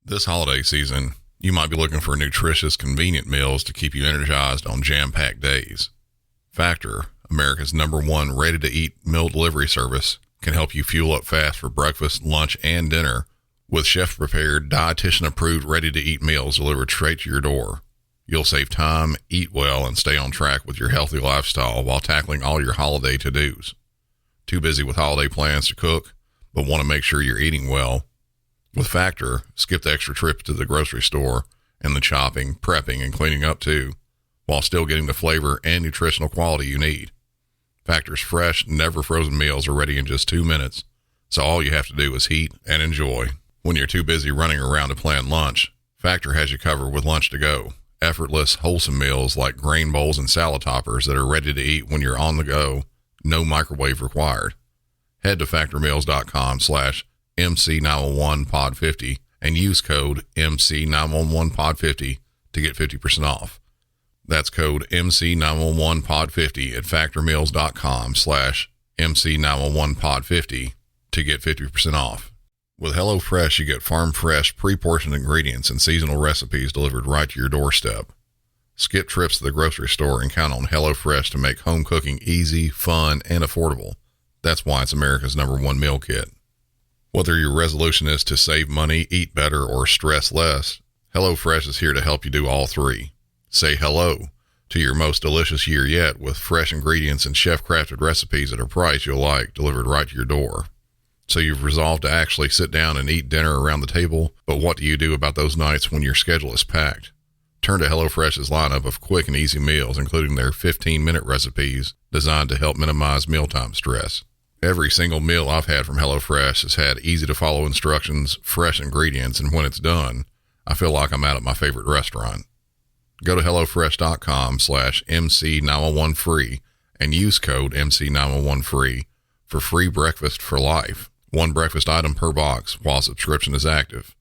This holiday season, you might be looking for nutritious, convenient meals to keep you energized on jam-packed days. Factor, America's #1 ready-to-eat meal delivery service, can help you fuel up fast for breakfast, lunch, and dinner with chef-prepared, dietitian-approved, ready-to-eat meals delivered straight to your door. You'll save time, eat well, and stay on track with your healthy lifestyle while tackling all your holiday to-dos. Too busy with holiday plans to cook, but want to make sure you're eating well? With Factor, skip the extra trip to the grocery store and the chopping, prepping, and cleaning up too, while still getting the flavor and nutritional quality you need. Factor's fresh, never frozen meals are ready in just 2 minutes, so all you have to do is heat and enjoy. When you're too busy running around to plan lunch, Factor has you covered with lunch to go. Effortless, wholesome meals like grain bowls and salad toppers that are ready to eat when you're on the go, no microwave required. Head to factormeals.com/MC911pod50 and use code MC911pod50 to get 50% off. That's code MC911pod50 at factormeals.com/MC911pod50 to get 50% off. With HelloFresh, you get farm-fresh, pre-portioned ingredients and seasonal recipes delivered right to your doorstep. Skip trips to the grocery store and count on HelloFresh to make home cooking easy, fun, and affordable. That's why it's America's #1 meal kit. Whether your resolution is to save money, eat better, or stress less, HelloFresh is here to help you do all three. Say hello to your most delicious year yet with fresh ingredients and chef-crafted recipes at a price you'll like, delivered right to your door. So you've resolved to actually sit down and eat dinner around the table, but what do you do about those nights when your schedule is packed? Turn to HelloFresh's lineup of quick and easy meals, including their 15-minute recipes designed to help minimize mealtime stress. Every single meal I've had from HelloFresh has had easy-to-follow instructions, fresh ingredients, and when it's done, I feel like I'm out at my favorite restaurant. Go to HelloFresh.com/MC911free and use code MC911free for free breakfast for life. One breakfast item per box while subscription is active.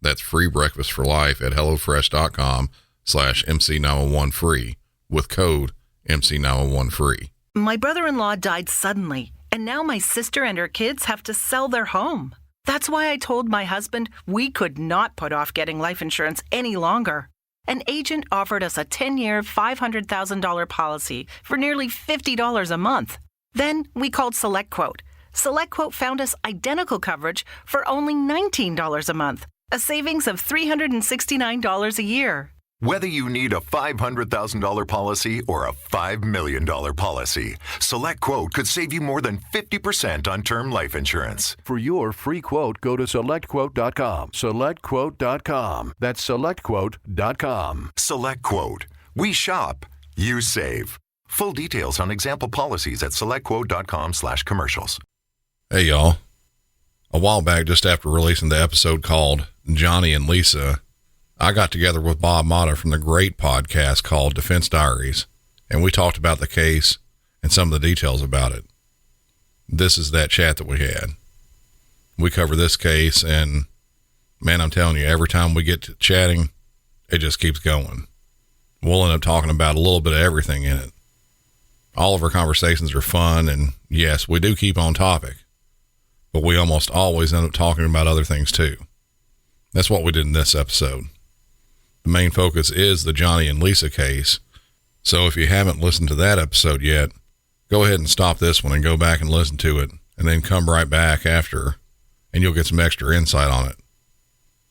That's free breakfast for life at HelloFresh.com/MC911free with code MC911free. My brother-in-law died suddenly, and now my sister and her kids have to sell their home. That's why I told my husband we could not put off getting life insurance any longer. An agent offered us a 10-year, $500,000 policy for nearly $50 a month. Then we called SelectQuote. SelectQuote found us identical coverage for only $19 a month, a savings of $369 a year. Whether you need a $500,000 policy or a $5 million policy, SelectQuote could save you more than 50% on term life insurance. For your free quote, go to SelectQuote.com. SelectQuote.com. That's SelectQuote.com. SelectQuote. We shop, you save. Full details on example policies at SelectQuote.com/commercials. Hey, y'all. A while back, just after releasing the episode called Johnny and Lisa, I got together with Bob Motta from the great podcast called Defense Diaries, and we talked about the case and some of the details about it. This is that chat that we had. We cover this case, and man, I'm telling you, every time we get to chatting, it just keeps going. We'll end up talking about a little bit of everything in it. All of our conversations are fun, and yes, we do keep on topic, but we almost always end up talking about other things too. That's what we did in this episode. The main focus is the Johnny and Lisa case, so if you haven't listened to that episode yet, go ahead and stop this one and go back and listen to it, and then come right back after, and you'll get some extra insight on it.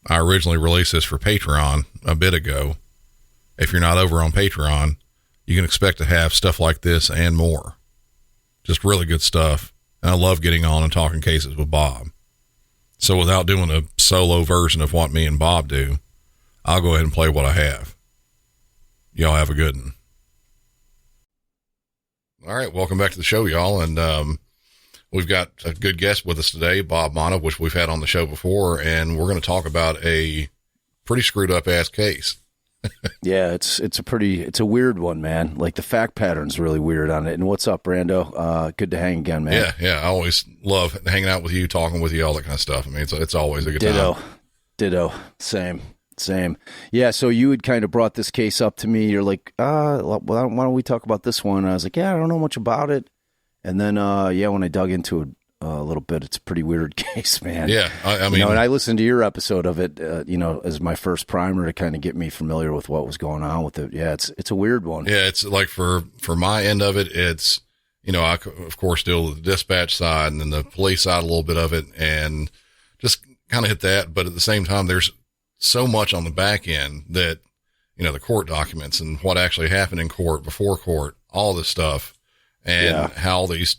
I originally released this for Patreon a bit ago. If you're not over on Patreon, you can expect to have stuff like this and more. Just really good stuff, and I love getting on and talking cases with Bob. So without doing a solo version of what me and Bob do, I'll go ahead and play what I have. Y'all have a good one. All right, welcome back to the show, y'all. And we've got a good guest with us today, Bob Motta, which we've had on the show before, and we're going to talk about a pretty screwed up ass case. Yeah, it's a weird one, man. Like the fact pattern's really weird on it. And what's up, Brando? Good to hang again, man. Yeah. I always love hanging out with you, talking with you, all that kind of stuff. I mean, it's always a good time. Ditto. Same. Yeah, so you had kind of brought this case up to me. You're like, why don't we talk about this one? And I was like, yeah, I don't know much about it. And then, when I dug into it a little bit. It's a pretty weird case, man. Yeah, I mean, and I listened to your episode of it, as my first primer to kind of get me familiar with what was going on with it. Yeah, it's a weird one. Yeah, it's like for my end of it, it's, I of course deal with the dispatch side and then the police side a little bit of it, and just kind of hit that. But at the same time, there's so much on the back end that, the court documents and what actually happened in court, before court, all this stuff, and how these,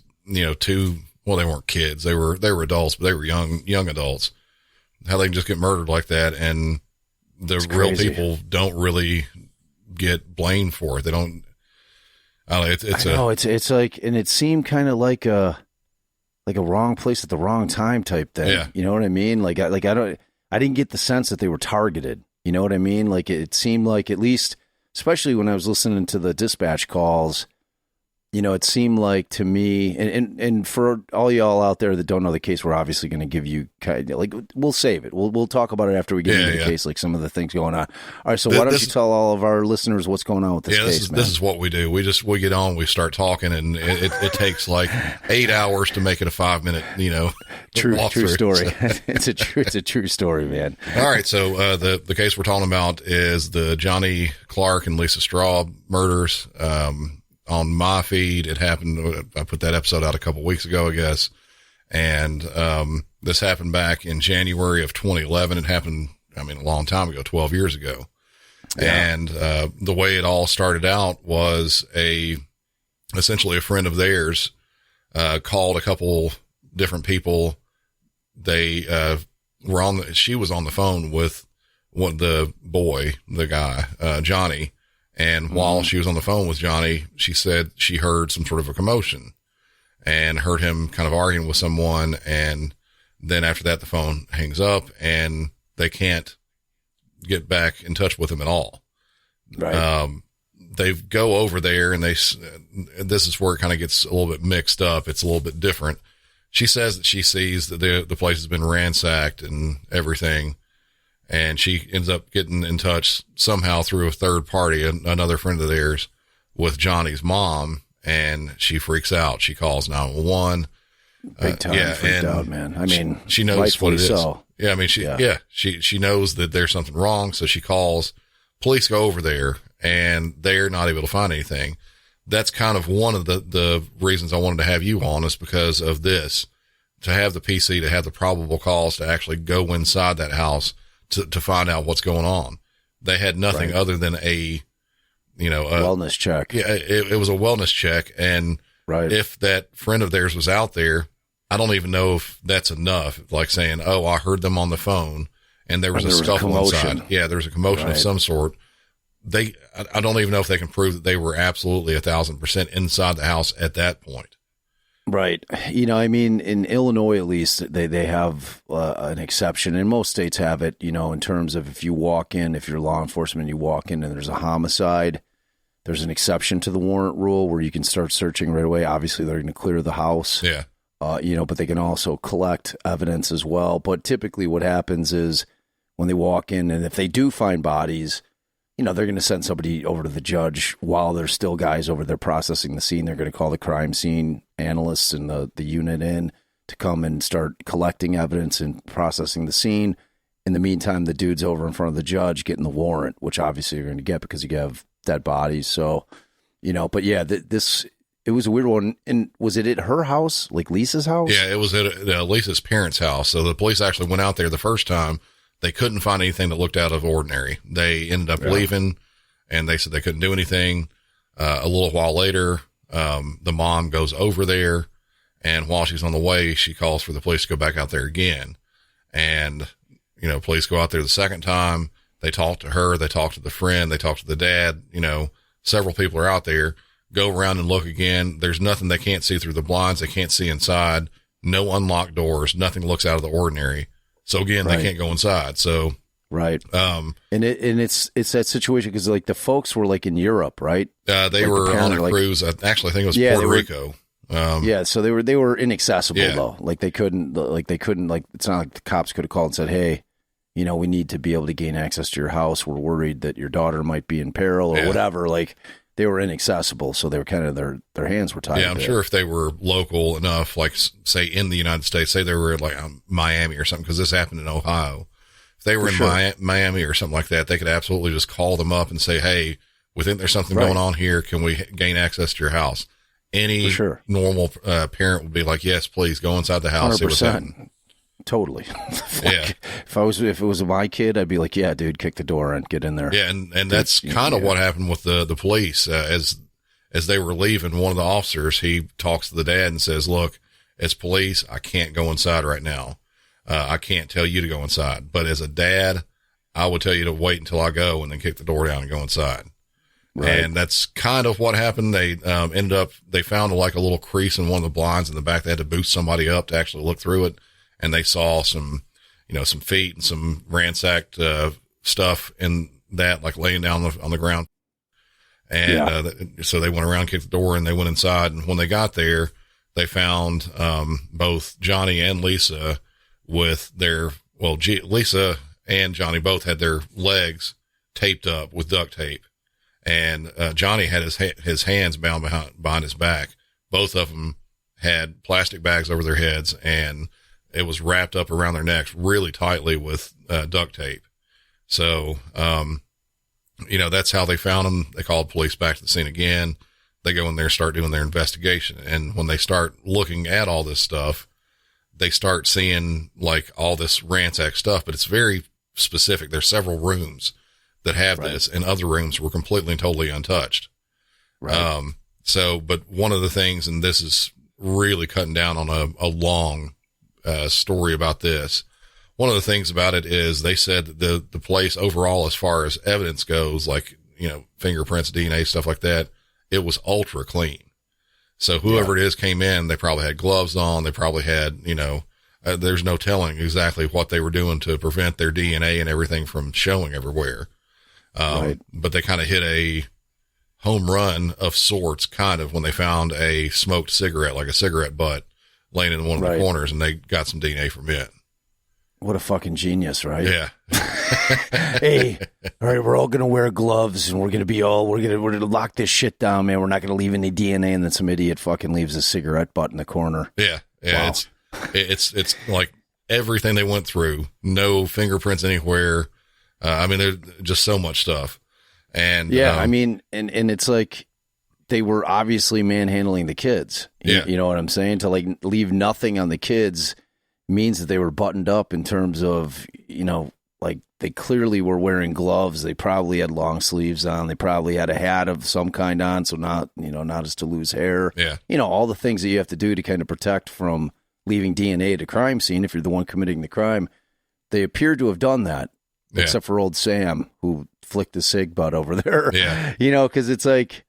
two, well, they weren't kids. They were adults, but they were young adults, how they can just get murdered like that. And the real people don't really get blamed for it. They don't, it's like, and it seemed kind of like a wrong place at the wrong time type thing. Yeah. You know what I mean? I didn't get the sense that they were targeted. You know what I mean? Like, it seemed like, at least, especially when I was listening to the dispatch calls, it seemed like to me, and for all y'all out there that don't know the case, we're obviously going to give you we'll save it. We'll talk about it after we get into the case, like some of the things going on. All right, so why don't you tell all of our listeners what's going on with this case, man? This is what we do. We get on, we start talking, and it takes like 8 hours to make it a 5-minute, true story. It's a true story, man. All right, so the case we're talking about is the Johnny Clark and Lisa Straub murders. On my feed, it happened. I put that episode out a couple weeks ago, I guess. And, this happened back in January of 2011. It happened, a long time ago, 12 years ago. Yeah. And, the way it all started out was essentially a friend of theirs, called a couple different people. They, she was on the phone with the guy, Johnny. And while she was on the phone with Johnny, she said she heard some sort of a commotion and heard him kind of arguing with someone. And then after that, the phone hangs up and they can't get back in touch with him at all. Right. They go over there and this is where it kind of gets a little bit mixed up. It's a little bit different. She says that she sees that the place has been ransacked and everything. And she ends up getting in touch somehow through a third party, another friend of theirs, with Johnny's mom, and she freaks out. She calls 911. Big time freaked out, man. She knows what it is. So. Yeah, she knows that there's something wrong, so she calls. Police go over there, and they're not able to find anything. That's kind of one of the reasons I wanted to have you on, is because of this, to have the PC, to have the probable cause to actually go inside that house to find out what's going on. They had nothing other than a wellness check. Yeah. It was a wellness check. And if that friend of theirs was out there, I don't even know if that's enough. Like saying, oh, I heard them on the phone and there was a scuffle inside. Yeah. There was a commotion of some sort. I don't even know if they can prove that they were absolutely 1,000% inside the house at that point. Right. In Illinois, at least, they have an exception, and most states have it, in terms of if you're law enforcement, you walk in and there's a homicide, there's an exception to the warrant rule where you can start searching right away. Obviously, they're going to clear the house. Yeah. But they can also collect evidence as well. But typically what happens is when they walk in, and if they do find bodies, they're going to send somebody over to the judge while there's still guys over there processing the scene. They're going to call the crime scene analysts and the unit in to come and start collecting evidence and processing the scene. In the meantime, the dude's over in front of the judge getting the warrant, which obviously you're going to get because you have dead bodies. So, but yeah, it was a weird one. And was it at her house, like Lisa's house? Yeah, it was at Lisa's parents' house. So the police actually went out there the first time. They couldn't find anything that looked out of ordinary. They ended up leaving, and they said they couldn't do anything. A little while later, the mom goes over there, and while she's on the way, she calls for the police to go back out there again. And, police go out there the second time. They talk to her. They talk to the friend. They talk to the dad. Several people are out there. Go around and look again. There's nothing they can't see through the blinds. They can't see inside. No unlocked doors. Nothing looks out of the ordinary. So again, they can't go inside. So, and it's that situation because like the folks were like in Europe, right? They were on a cruise. Actually, I think it was Puerto Rico. So they were inaccessible though. Like they couldn't, it's not like the cops could have called and said, hey, we need to be able to gain access to your house. We're worried that your daughter might be in peril or whatever. Like they were inaccessible, so they were kind of their hands were tied. Yeah, I'm sure if they were local enough, like say in the United States, say they were like Miami or something, because this happened in Ohio. If they were in Miami or something like that, they could absolutely just call them up and say, "Hey, we think there's something going on here. Can we gain access to your house?" Any normal parent would be like, "Yes, please go inside the house." 100%. Totally. Yeah. If it was my kid, I'd be like, "Yeah, dude, kick the door and get in there." Yeah, and that's kind of what happened with the police as they were leaving. One of the officers, he talks to the dad and says, "Look, as police, I can't go inside right now. I can't tell you to go inside, but as a dad, I would tell you to wait until I go and then kick the door down and go inside." Right. And that's kind of what happened. They they found like a little crease in one of the blinds in the back. They had to boost somebody up to actually look through it. And they saw some feet and some ransacked stuff in that, like laying down on the ground. And so they went around, kicked the door, and they went inside. And when they got there, they found both Johnny and Lisa with Lisa and Johnny both had their legs taped up with duct tape. And Johnny had his hands bound behind his back. Both of them had plastic bags over their heads, and it was wrapped up around their necks really tightly with duct tape. So, that's how they found them. They called police back to the scene again. They go in there, start doing their investigation. And when they start looking at all this stuff, they start seeing like all this ransack stuff, but it's very specific. There's several rooms that have this, and other rooms were completely and totally untouched. Right. But one of the things, and this is really cutting down on a long story about this. One of the things about it is they said that the place overall, as far as evidence goes, like, fingerprints, DNA, stuff like that, it was ultra clean. So whoever it is came in, they probably had gloves on. They probably had, there's no telling exactly what they were doing to prevent their DNA and everything from showing everywhere. But they kind of hit a home run of sorts, kind of, when they found a smoked cigarette, like a cigarette butt, laying in one of the corners, and they got some DNA from it. What a fucking genius, right? Yeah. Hey, all right, we're all going to wear gloves, and we're going to lock this shit down, man. We're not going to leave any DNA, and then some idiot fucking leaves a cigarette butt in the corner. Yeah. Wow. It's like everything they went through, no fingerprints anywhere. There's just so much stuff. And and it's like, they were obviously manhandling the kids. You know what I'm saying? To like leave nothing on the kids means that they were buttoned up in terms of, like they clearly were wearing gloves. They probably had long sleeves on. They probably had a hat of some kind on. So not as to lose hair. Yeah. All the things that you have to do to kind of protect from leaving DNA at a crime scene if you're the one committing the crime. They appear to have done that, except for old Sam, who flicked the cig butt over there. Yeah. Because it's like,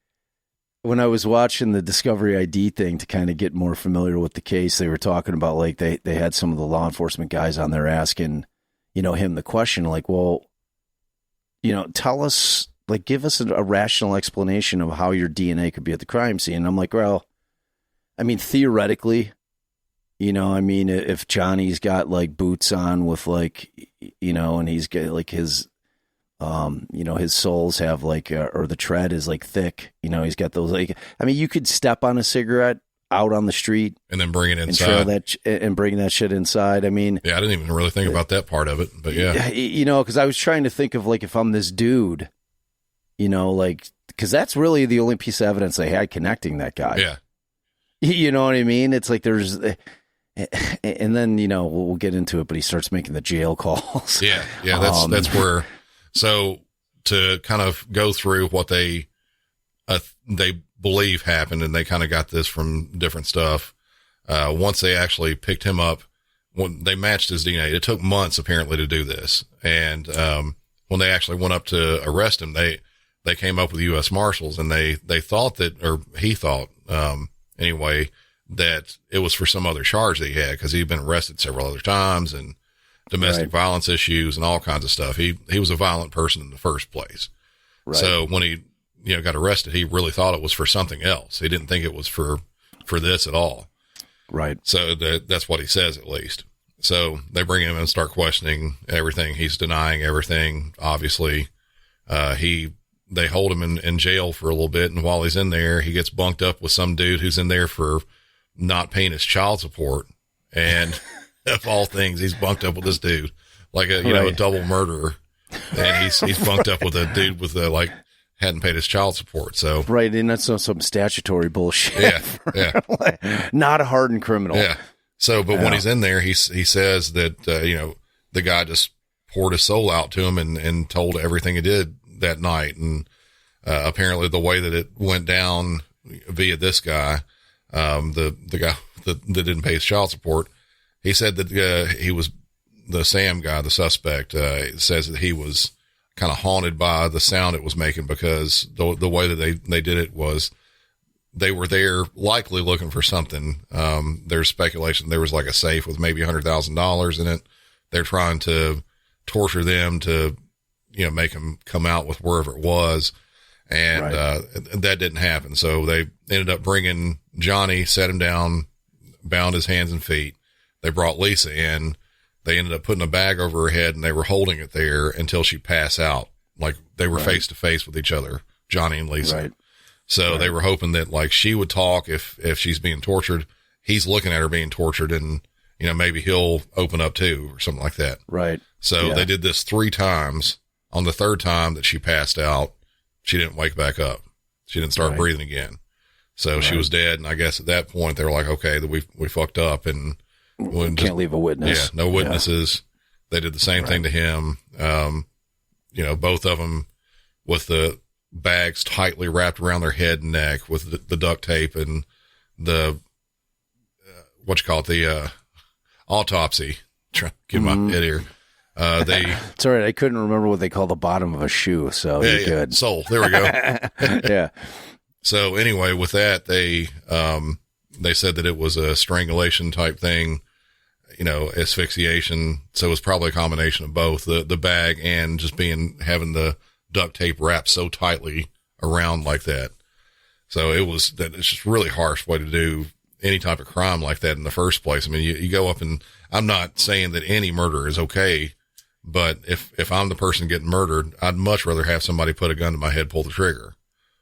when I was watching the Discovery ID thing to kind of get more familiar with the case, they were talking about like they had some of the law enforcement guys on there asking, him the question like, well, tell us, like, give us a rational explanation of how your DNA could be at the crime scene. And I'm like, well, theoretically, if Johnny's got like boots on with like, and he's got like his his soles have like, or the tread is like thick, he's got those like, you could step on a cigarette out on the street and then bring it inside and bring that shit inside. I didn't even really think about that part of it, but cause I was trying to think of like, if I'm this dude, cause that's really the only piece of evidence they had connecting that guy. Yeah. You know what I mean? It's like there's, and then, we'll get into it, but he starts making the jail calls. Yeah. That's where, so to kind of go through what they believe happened, and they kind of got this from different stuff. Once they actually picked him up, when they matched his DNA, it took months apparently to do this. And, when they actually went up to arrest him, they came up with U.S. Marshals, and they thought that, or he thought, anyway, that it was for some other charge that he had, because he'd been arrested several other times and domestic violence issues and all kinds of stuff. He was a violent person in the first place. Right. So when he, got arrested, he really thought it was for something else. He didn't think it was for this at all. Right. So that's what he says, at least. So they bring him in and start questioning everything. He's denying everything. Obviously, he they hold him in jail for a little bit. And while he's in there, he gets bunked up with some dude who's in there for not paying his child support. And of all things, he's bunked up with this dude, like a double murderer. And he's bunked up with a dude with hadn't paid his child support. So right, and that's some statutory bullshit. Yeah. Not a hardened criminal. Yeah. So, but when he's in there, he says that the guy just poured his soul out to him and told everything he did that night. And apparently, the way that it went down via this guy, the guy that didn't pay his child support, he said that he was the Sam guy, the suspect, says that he was kind of haunted by the sound it was making, because the way that they did it was they were there likely looking for something. There's speculation there was like a safe with maybe $100,000 in it. They're trying to torture them to, make them come out with wherever it was. And, that didn't happen. So they ended up bringing Johnny, set him down, bound his hands and feet. They brought Lisa in. They ended up putting a bag over her head, and they were holding it there until she passed out. Like they were face to face with each other, Johnny and Lisa. Right. So they were hoping that like she would talk if she's being tortured. He's looking at her being tortured, and maybe he'll open up too or something like that. Right. So they did this 3 times. On the 3rd time that she passed out, she didn't wake back up. She didn't start breathing again. So she was dead. And I guess at that point they were like, okay, that we fucked up and can't leave a witness. Yeah. No witnesses. Yeah. They did the same thing to him. Both of them with the bags tightly wrapped around their head and neck with the duct tape and the, the autopsy. Try to get my head here. It's all right. I couldn't remember what they call the bottom of a shoe. So you're good. Sole. There we go. Yeah. So anyway, with that, they said that it was a strangulation type thing, asphyxiation. So it was probably a combination of both the bag and just having the duct tape wrapped so tightly around like that. So it's just really harsh way to do any type of crime like that in the first place. I mean, you go up and I'm not saying that any murder is okay, but if I'm the person getting murdered, I'd much rather have somebody put a gun to my head, pull the trigger.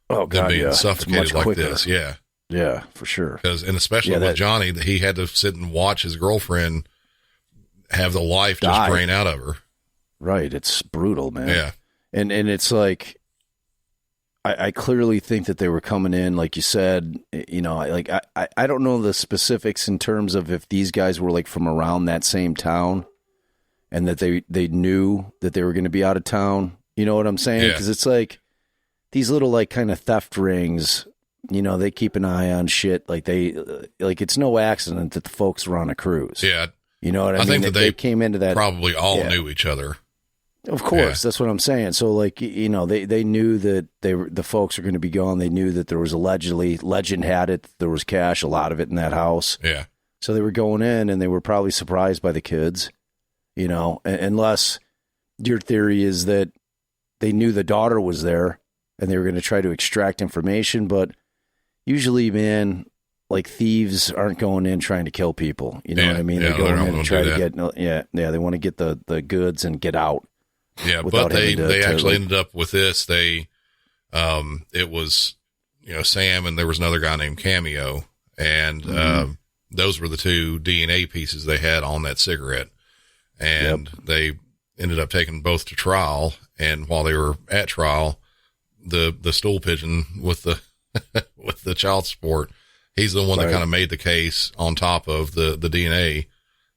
Oh, God, than being suffocated like this. Yeah. Yeah, for sure. And especially with Johnny, that he had to sit and watch his girlfriend have the life just drain out of her. Right. It's brutal, man. Yeah. And it's like, I clearly think that they were coming in, like you said, I don't know the specifics in terms of if these guys were like from around that same town and that they knew that they were going to be out of town. You know what I'm saying? Because it's like these little like kind of theft rings, they keep an eye on shit. Like it's no accident that the folks were on a cruise. Yeah. You know what I mean? think that they came into that. Probably all knew each other. Of course, that's what I'm saying. So, like, they knew that the folks were going to be gone. They knew that there was legend had it, there was cash, a lot of it in that house. Yeah. So they were going in, and they were probably surprised by the kids, unless your theory is that they knew the daughter was there, and they were going to try to extract information. But usually, man, like thieves aren't going in trying to kill people. You know what I mean? They're going in and try to get, they want to get the goods and get out. Yeah, but they actually ended up with this. It was, Sam, and there was another guy named Cameo, and those were the 2 DNA pieces they had on that cigarette. And they ended up taking both to trial. And while they were at trial, the stool pigeon with the with the child support, he's the one that kind of made the case on top of the DNA.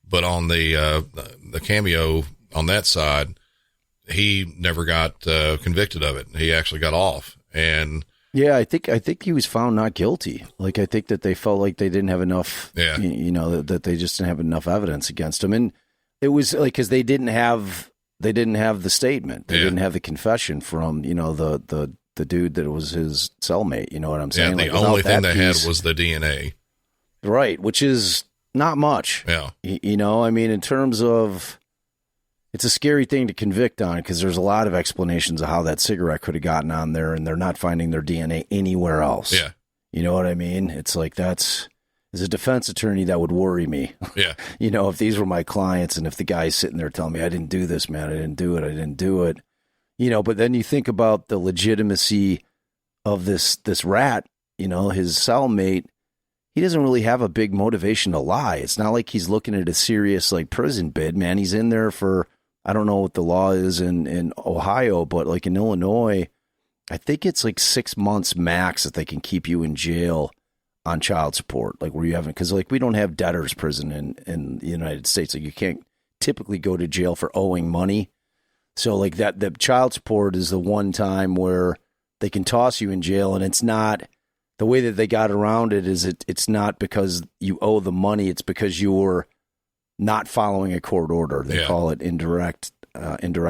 But on the Cameo on that side, he never got convicted of it. He actually got off. And yeah, I think he was found not guilty. Like, I think that they felt like they didn't have enough, that they just didn't have enough evidence against him. And it was like, cause they didn't have the statement. They didn't have the confession from, the dude that was his cellmate. You know what I'm saying? Yeah, the only thing they had was the DNA. Right. Which is not much. Yeah. I mean, in terms of, it's a scary thing to convict on because there's a lot of explanations of how that cigarette could have gotten on there, and they're not finding their DNA anywhere else. Yeah. You know what I mean? It's like, as a defense attorney, that would worry me. Yeah. If these were my clients and if the guy's sitting there telling me, I didn't do this, man, I didn't do it. But then you think about the legitimacy of this rat, his cellmate. He doesn't really have a big motivation to lie. It's not like he's looking at a serious like prison bid, man. He's in there for, I don't know what the law is in Ohio, but like in Illinois, I think it's like 6 months max that they can keep you in jail on child support. Like where you haven't, because like we don't have debtor's prison in the United States. Like you can't typically go to jail for owing money. So like that, the child support is the one time where they can toss you in jail, and it's not. The way that they got around it is it's not because you owe the money. It's because you're not following a court order. They call it indirect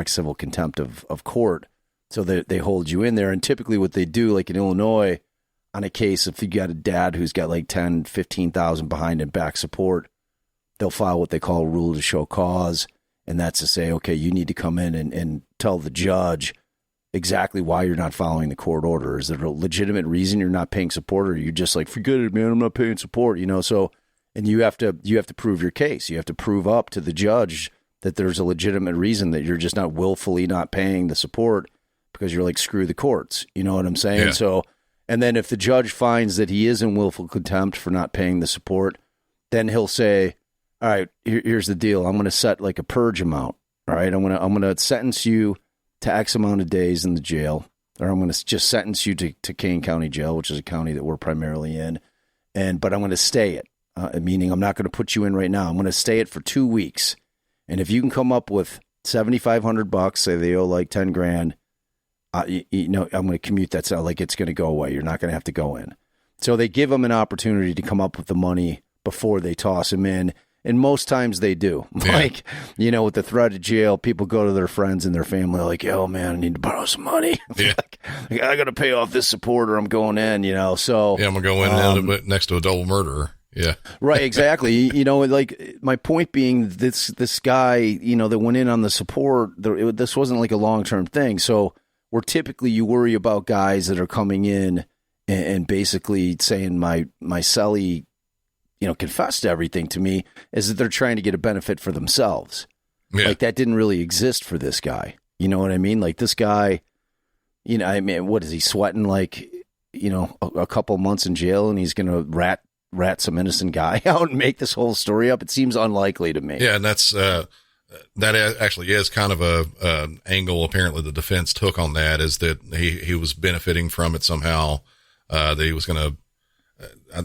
civil contempt of court. So they hold you in there. And typically what they do, like in Illinois, on a case, if you got a dad who's got like 10, 15,000 behind in back support, they'll file what they call a rule to show cause. And that's to say, okay, you need to come in and tell the judge exactly why you're not following the court order. Is there a legitimate reason you're not paying support, or you're just like, forget it, man, I'm not paying support, So, and you have to prove your case. You have to prove up to the judge that there's a legitimate reason that you're just not willfully not paying the support because you're like, screw the courts. You know what I'm saying? Yeah. So, and then if the judge finds that he is in willful contempt for not paying the support, then he'll say, all right, here's the deal. I'm going to set like a purge amount. All right. I'm going to sentence you to X amount of days in the jail, or I'm going to just sentence you to Kane County Jail, which is a county that we're primarily in. But I'm going to stay it, meaning I'm not going to put you in right now. I'm going to stay it for 2 weeks. And if you can come up with $7,500, say they owe like 10 grand, I'm going to commute that. So like it's going to go away. You're not going to have to go in. So they give them an opportunity to come up with the money before they toss him in. And most times they do. Yeah. Like, with the threat of jail, people go to their friends and their family like, yo, man, I need to borrow some money. Yeah. like, I got to pay off this support or I'm going in, So, yeah, I'm going to go in and end up next to a double murderer. Yeah. Right, exactly. Like my point being, this guy, that went in on the support, this wasn't like a long-term thing. So where typically you worry about guys that are coming in and basically saying my cellie, confessed to everything to me, is that they're trying to get a benefit for themselves. Yeah. Like that didn't really exist for this guy. You know what I mean? Like this guy, what is he sweating? Like, a couple months in jail and he's going to rat some innocent guy out and make this whole story up. It seems unlikely to me. Yeah. And that's, that actually is kind of a angle apparently the defense took on that, is that he was benefiting from it somehow, that he was going to,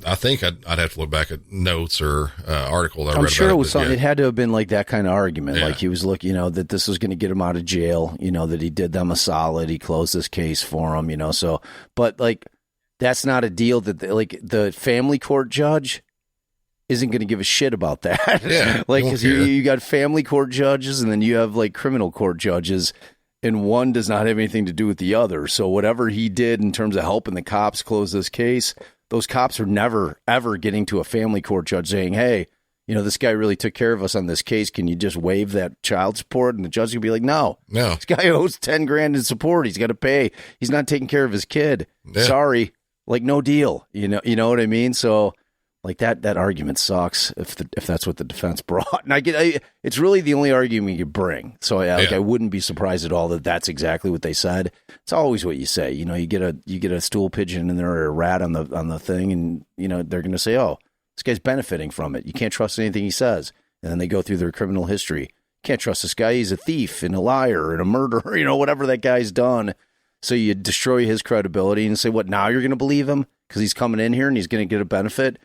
I think I'd have to look back at notes or article that I read. I'm sure about it was something. Yeah. It had to have been like that kind of argument. Yeah. Like he was looking, that this was going to get him out of jail. That he did them a solid. He closed this case for him. So, but like that's not a deal that the family court judge isn't going to give a shit about that. Yeah, like because you got family court judges and then you have like criminal court judges. And one does not have anything to do with the other. So whatever he did in terms of helping the cops close this case, those cops are never, ever getting to a family court judge saying, hey, this guy really took care of us on this case. Can you just waive that child support? And the judge would be like, no, this guy owes 10 grand in support. He's got to pay. He's not taking care of his kid. Yeah. Sorry. Like no deal. You know what I mean? So like that argument sucks if that's what the defense brought. And it's really the only argument you could bring. So I wouldn't be surprised at all that that's exactly what they said. It's always what you say. You get a stool pigeon in there or a rat on the thing, and they're going to say, oh, this guy's benefiting from it. You can't trust anything he says. And then they go through their criminal history. Can't trust this guy. He's a thief and a liar and a murderer. Whatever that guy's done. So you destroy his credibility and say, what? Now you're going to believe him because he's coming in here and he's going to get a benefit.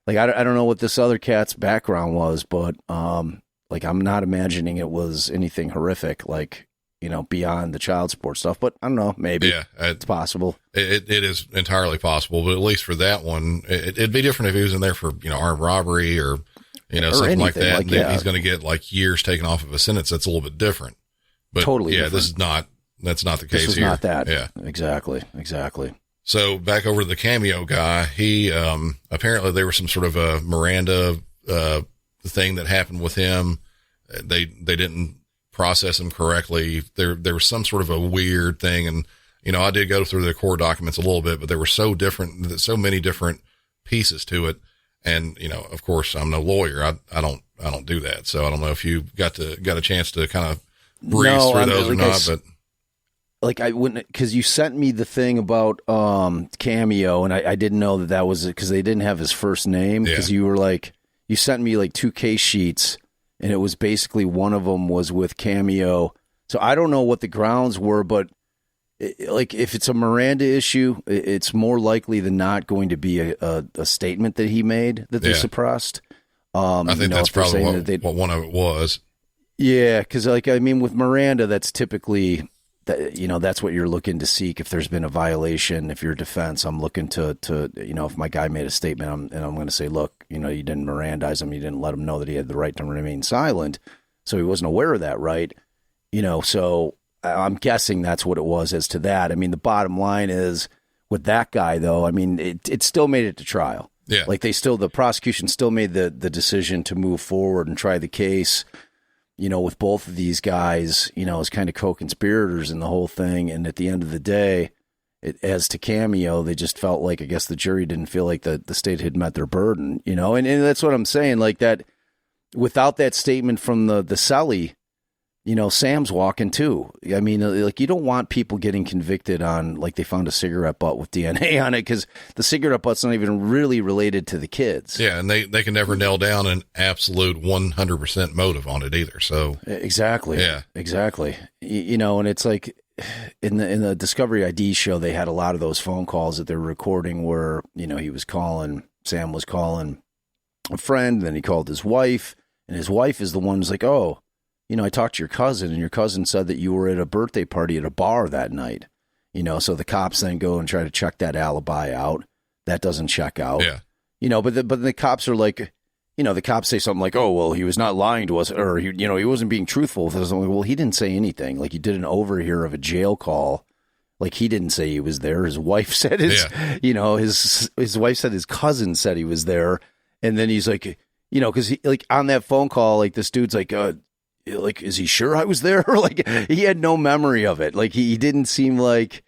Like, I don't know what this other cat's background was, but, like, I'm not imagining it was anything horrific, like, beyond the child support stuff, but I don't know, maybe it's possible. It is entirely possible, but at least for that one, it'd be different if he was in there for, armed robbery or, something like that. Like, he's going to get like years taken off of a sentence. That's a little bit different, but totally different. That's not the case this was here. Not that. Yeah, exactly. So back over to the cameo guy, he, apparently there was some sort of a Miranda, thing that happened with him. They didn't process him correctly. There was some sort of a weird thing. And, I did go through the court documents a little bit, but they were so many different pieces to it. And, of course I'm no lawyer. I don't do that. So I don't know if you got a chance to kind of breeze through those or not, but like I wouldn't, because you sent me the thing about Cameo, and I didn't know that was because they didn't have his first name. Because you were like, you sent me like 2 case sheets, and it was basically one of them was with Cameo. So I don't know what the grounds were, but like if it's a Miranda issue, it's more likely than not going to be a statement that he made that they suppressed. I think that's probably what one of it was. Yeah, because like I mean, with Miranda, that's typically that's what you're looking to seek. If there's been a violation, if you're defense, I'm looking to if my guy made a statement, I'm going to say, look, you didn't Mirandize him, you didn't let him know that he had the right to remain silent, so he wasn't aware of that, right? So I'm guessing that's what it was as to that. I mean, the bottom line is with that guy, though, I mean, it still made it to trial. Yeah, like the prosecution still made the decision to move forward and try the case. With both of these guys, as kind of co-conspirators in the whole thing. And at the end of the day, as to Cameo, they just felt like, I guess the jury didn't feel like the state had met their burden, and that's what I'm saying. Like that, without that statement from the cellie, Sam's walking too. I mean, like you don't want people getting convicted on like they found a cigarette butt with DNA on it because the cigarette butt's not even really related to the kids. Yeah, and they can never nail down an absolute 100% motive on it either. So exactly, yeah, exactly. And it's like in the Discovery ID show, they had a lot of those phone calls that they're recording where Sam was calling a friend, and then he called his wife, and his wife is the one who's like, oh. I talked to your cousin, and your cousin said that you were at a birthday party at a bar that night. So the cops then go and try to check that alibi out. That doesn't check out. Yeah. But the cops are like, the cops say something like, oh, well, he was not lying to us, or he wasn't being truthful with us. I'm like, well, he didn't say anything. Like, he did an overhear of a jail call. Like, he didn't say he was there. His wife said his wife said his cousin said he was there. And then he's like, because like on that phone call, like this dude's like, is he sure I was there? Like he had no memory of it. Like he didn't seem like,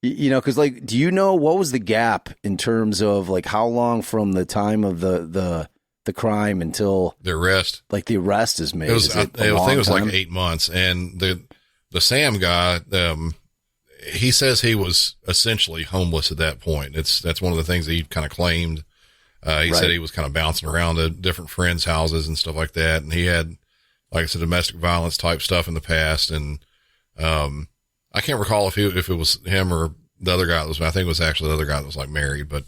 because like, do you know what was the gap in terms of like how long from the time of the crime until the arrest? Like the arrest is made. I think it was like 8 months. And the Sam guy, he says he was essentially homeless at that point. That's one of the things that he kind of claimed. He said he was kind of bouncing around to different friends' houses and stuff like that. And he had, like I said, domestic violence type stuff in the past. And, I can't recall if it was him or the other guy that was, I think it was actually the other guy that was like married, but,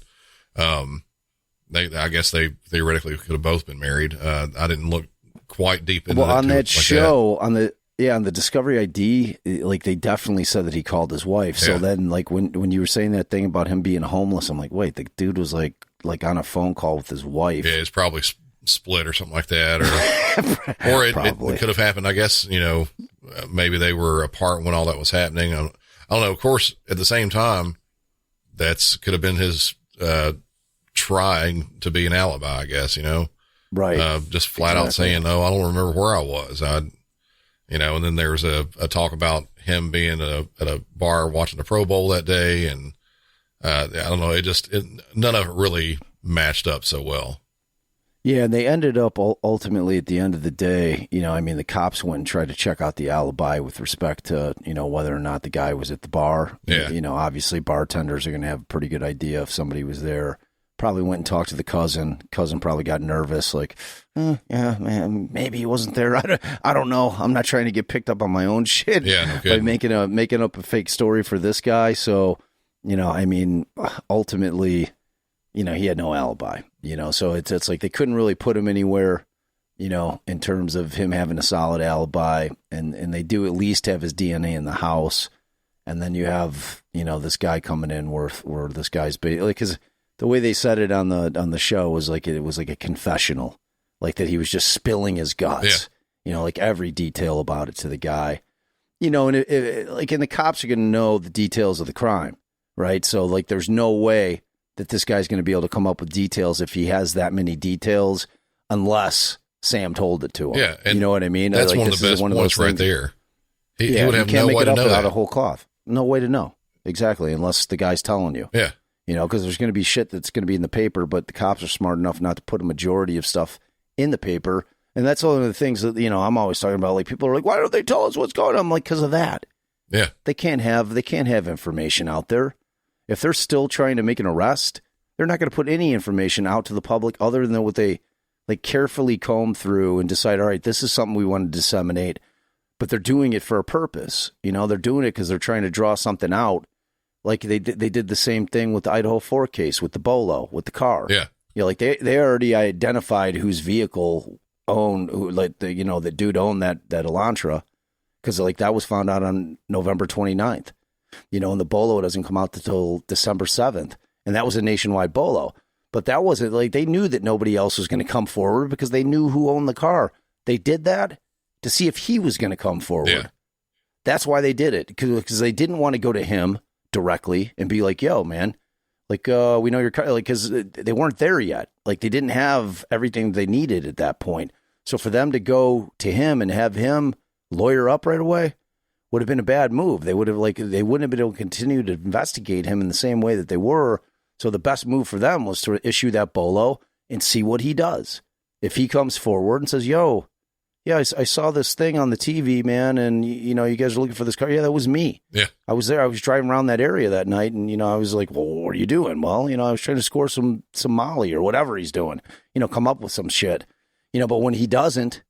I guess they theoretically could have both been married. I didn't look quite deep into on that show, on the Discovery ID, like they definitely said that he called his wife. So then like when you were saying that thing about him being homeless, I'm like, wait, the dude was like on a phone call with his wife. Yeah. It's probably split or something like that, or it could have happened. I guess, maybe they were apart when all that was happening. I don't know. Of course, at the same time, could have been his, trying to be an alibi, I guess, right. Just flat out saying, no, I don't remember where I was. And then there was a talk about him being at a bar watching the Pro Bowl that day. And, I don't know. None of it really matched up so well. Yeah, and they ended up ultimately at the end of the day, the cops went and tried to check out the alibi with respect to, whether or not the guy was at the bar. Yeah. Obviously bartenders are going to have a pretty good idea if somebody was there. Probably went and talked to the cousin. Cousin probably got nervous, like, yeah, man, maybe he wasn't there. I don't know. I'm not trying to get picked up on my own shit by making up a fake story for this guy. So, ultimately, he had no alibi, so it's like they couldn't really put him anywhere, in terms of him having a solid alibi, and they do at least have his DNA in the house. And then you have, this guy coming in where this guy's because the way they said it on the show was like, it was like a confessional, like that he was just spilling his guts, like every detail about it to the guy, and and the cops are going to know the details of the crime. Right. So like, there's no way that this guy's going to be able to come up with details if he has that many details, unless Sam told it to him. Yeah. And you know what I mean? That's like, one of the best points right there. He would have no way to know that. Out of whole cloth. No way to know. Exactly. Unless the guy's telling you. Yeah. Because there's going to be shit that's going to be in the paper, but the cops are smart enough not to put a majority of stuff in the paper. And that's one of the things that, I'm always talking about. Like, people are like, why don't they tell us what's going on? I'm like, because of that. Yeah. They can't have information out there. If they're still trying to make an arrest, they're not going to put any information out to the public other than what they like carefully comb through and decide, all right, this is something we want to disseminate, but they're doing it for a purpose. You know, they're doing it because they're trying to draw something out. Like they did the same thing with the Idaho 4 case, with the Bolo, with the car. Yeah. You know, like they already identified whose vehicle owned, the dude owned that Elantra, because like that was found out on November 29th. You know, and the Bolo doesn't come out until December 7th. And that was a nationwide Bolo. But that wasn't like they knew that nobody else was going to come forward because they knew who owned the car. They did that to see if he was going to come forward. Yeah. That's why they did it, because they didn't want to go to him directly and be like, yo, man, like, we know your car, like, because they weren't there yet. Like, they didn't have everything they needed at that point. So for them to go to him and have him lawyer up right away would have been a bad move. They wouldn't have been able to continue to investigate him in the same way that they were. So the best move for them was to issue that Bolo and see what he does. If he comes forward and says, yo, yeah, I saw this thing on the TV, man, and, you know, you guys are looking for this car. Yeah, that was me. Yeah. I was there. I was driving around that area that night, and, you know, I was like, well, what are you doing? Well, you know, I was trying to score some Molly or whatever he's doing, you know, come up with some shit. You know, but when he doesn't,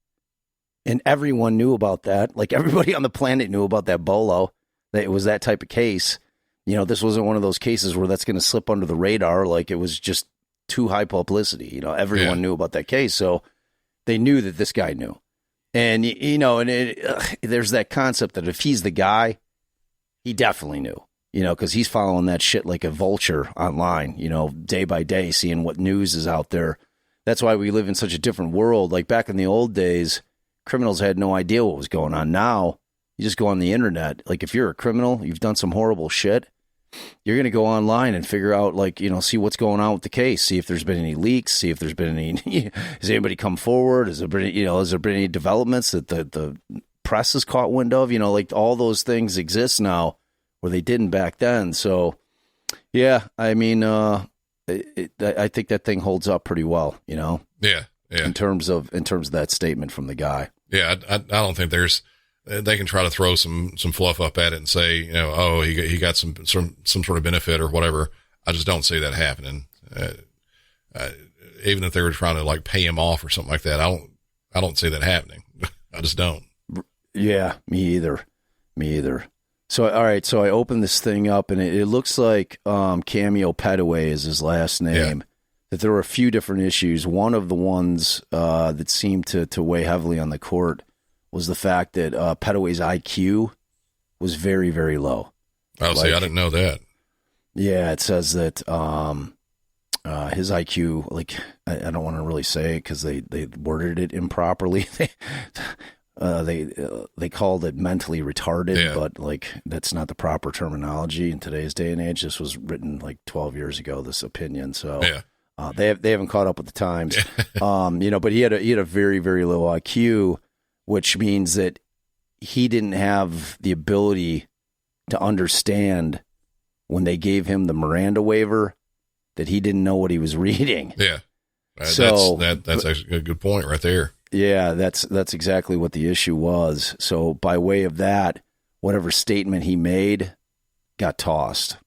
and everyone knew about that, like everybody on the planet knew about that Bolo, that it was that type of case. You know, this wasn't one of those cases where that's going to slip under the radar. Like, it was just too high publicity. You know, everyone knew about that case. So they knew that this guy knew. And, you know, and there's that concept that if he's the guy, he definitely knew, you know, because he's following that shit like a vulture online, you know, day by day, seeing what news is out there. That's why we live in such a different world. Like back in the old days, criminals had no idea what was going on. Now, you just go on the internet. Like, if you're a criminal, you've done some horrible shit, you're going to go online and figure out, like, you know, see what's going on with the case, see if there's been any leaks, see if there's been any, has anybody come forward? Has there been any developments that the press has caught wind of? You know, like, all those things exist now where they didn't back then. So, yeah, I mean, I think that thing holds up pretty well, you know? Yeah. Yeah. In terms of that statement from the guy. Yeah. I don't think they can try to throw some fluff up at it and say, you know, oh, he got some sort of benefit or whatever. I just don't see that happening. Even if they were trying to like pay him off or something like that, I don't see that happening. I just don't. Yeah, me either. So, all right. So I opened this thing up and it looks like, Cameo Petaway is his last name. Yeah. That there were a few different issues. One of the ones, that seemed to weigh heavily on the court was the fact that Petaway's IQ was very, very low. Oh, see, I didn't know that. Yeah, it says that his IQ, like, I don't want to really say it because they worded it improperly. They called it mentally retarded, but like that's not the proper terminology in today's day and age. This was written like 12 years ago, this opinion. So they haven't caught up with the times. You know, but he had a very, very low IQ, which means that he didn't have the ability to understand when they gave him the Miranda waiver that he didn't know what he was reading. Yeah. So that's actually a good point right there. Yeah, that's exactly what the issue was. So by way of that, whatever statement he made got tossed.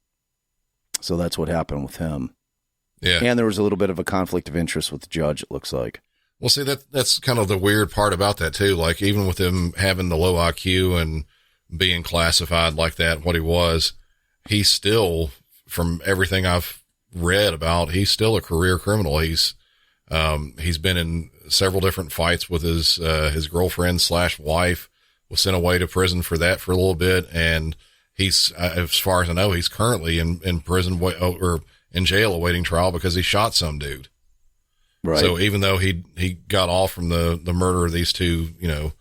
So that's what happened with him. Yeah. And there was a little bit of a conflict of interest with the judge, it looks like. Well, see, that's kind of the weird part about that too. Like, even with him having the low IQ and being classified like that, what he was, he's still, from everything I've read about, he's still a career criminal. He's been in several different fights with his girlfriend / wife, was sent away to prison for that for a little bit. And he's, as far as I know, he's currently in prison or in jail awaiting trial because he shot some dude. Right. So even though he got off from the murder of these two, you know,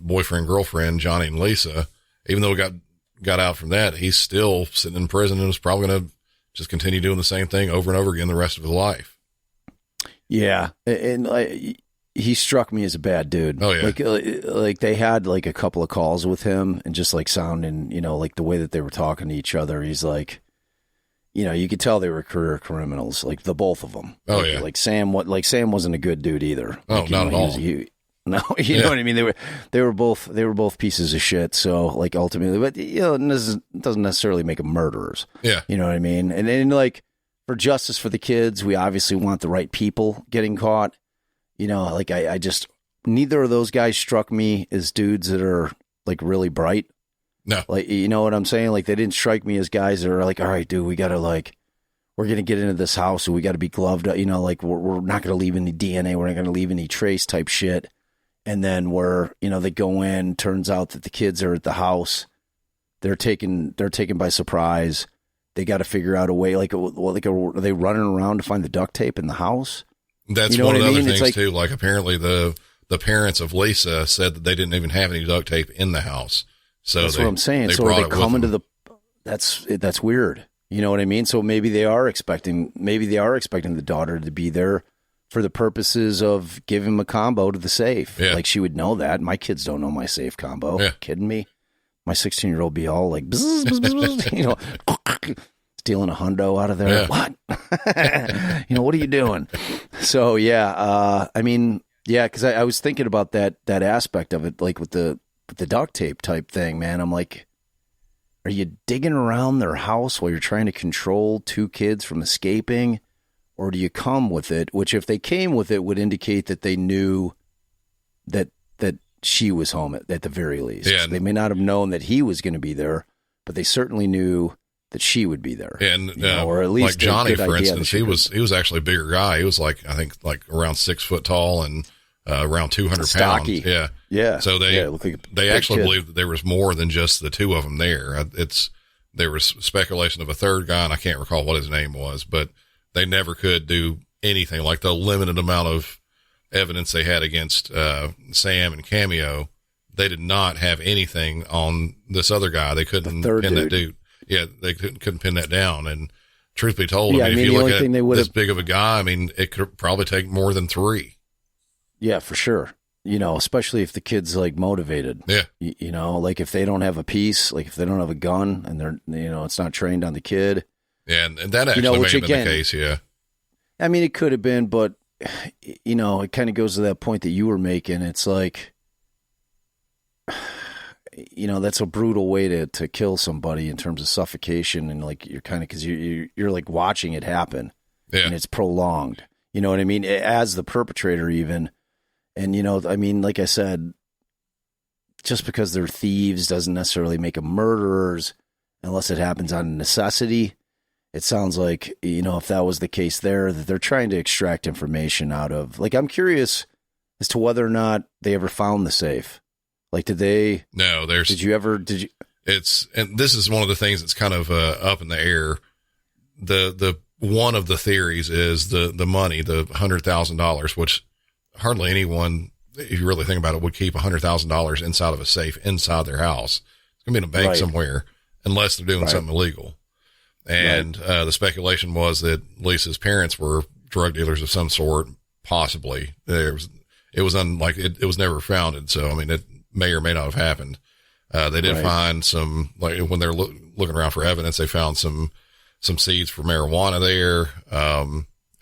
boyfriend, girlfriend, Johnny and Lisa, even though he got out from that, he's still sitting in prison and is probably going to just continue doing the same thing over and over again the rest of his life. Yeah. And he struck me as a bad dude. Oh yeah. Like they had like a couple of calls with him and just like sounding, you know, like the way that they were talking to each other. He's like, you know, you could tell they were career criminals, like the both of them. Oh, Sam wasn't a good dude either. Oh, like, not at all. No, you know what I mean? They were both pieces of shit. So like ultimately, but it doesn't necessarily make them murderers. Yeah. You know what I mean? And then like for justice for the kids, we obviously want the right people getting caught. You know, like I just, neither of those guys struck me as dudes that are like really bright. No. Like, you know what I'm saying? Like they didn't strike me as guys that are like, all right, dude, we got to like, we're going to get into this house and we got to be gloved up. You know, like we're not going to leave any DNA. We're not going to leave any trace type shit. And then they go in, turns out that the kids are at the house. They're taken by surprise. They got to figure out a way, are they running around to find the duct tape in the house? That's one of the other things too. Like apparently the parents of Lisa said that they didn't even have any duct tape in the house. So that's what I'm saying. So are they coming to that's weird. You know what I mean? So maybe they are expecting the daughter to be there for the purposes of giving him a combo to the safe. Yeah. Like she would know that. My kids don't know my safe combo. Yeah. Kidding me? My 16-year-old be all like, bzz, bzz, bzz, you know, stealing a hundo out of there. Yeah. What? What are you doing? So yeah, because I was thinking about that aspect of it, like with the duct tape type thing, man. I'm like, are you digging around their house while you're trying to control two kids from escaping? Or do you come with it? Which, if they came with it, would indicate that they knew that she was home at the very least. Yeah, they may not have known that he was going to be there, but they certainly knew that she would be there. And or at least like Johnny, for instance, he was actually a bigger guy. He was like, I think, like around 6 foot tall and around 200 stocky. pounds. Yeah. So they actually believed that there was more than just the two of them there. There was speculation of a third guy, and I can't recall what his name was, but they never could do anything. Like the limited amount of evidence they had against Sam and Cameo, they did not have anything on this other guy. They couldn't pin that dude. Yeah, they couldn't pin that down. And truth be told, if you look at this big of a guy, it could probably take more than 3. Yeah, for sure. Especially if the kid's like motivated. Yeah. Like if they don't have a piece, like if they don't have a gun and they're, it's not trained on the kid. Yeah, and that actually may have been the case, yeah. It could have been, but, it kind of goes to that point that you were making. It's like, that's a brutal way to kill somebody in terms of suffocation. And like, you're kind of, because you're like watching it happen. Yeah. And it's prolonged. You know what I mean? As the perpetrator even. And, like I said, just because they're thieves doesn't necessarily make them murderers unless it happens on necessity. It sounds like, if that was the case there, that they're trying to extract information out of, like, I'm curious as to whether or not they ever found the safe. Like, did they? No, and this is one of the things that's kind of up in the air. The one of the theories is the money, the $100,000, which hardly anyone, if you really think about it, would keep $100,000 inside of a safe inside their house. It's gonna be in a bank somewhere, unless they're doing something illegal. And the speculation was that Lisa's parents were drug dealers of some sort, possibly. It was never founded, so it may or may not have happened. They did find some, like when they're looking around for evidence, they found some seeds for marijuana there.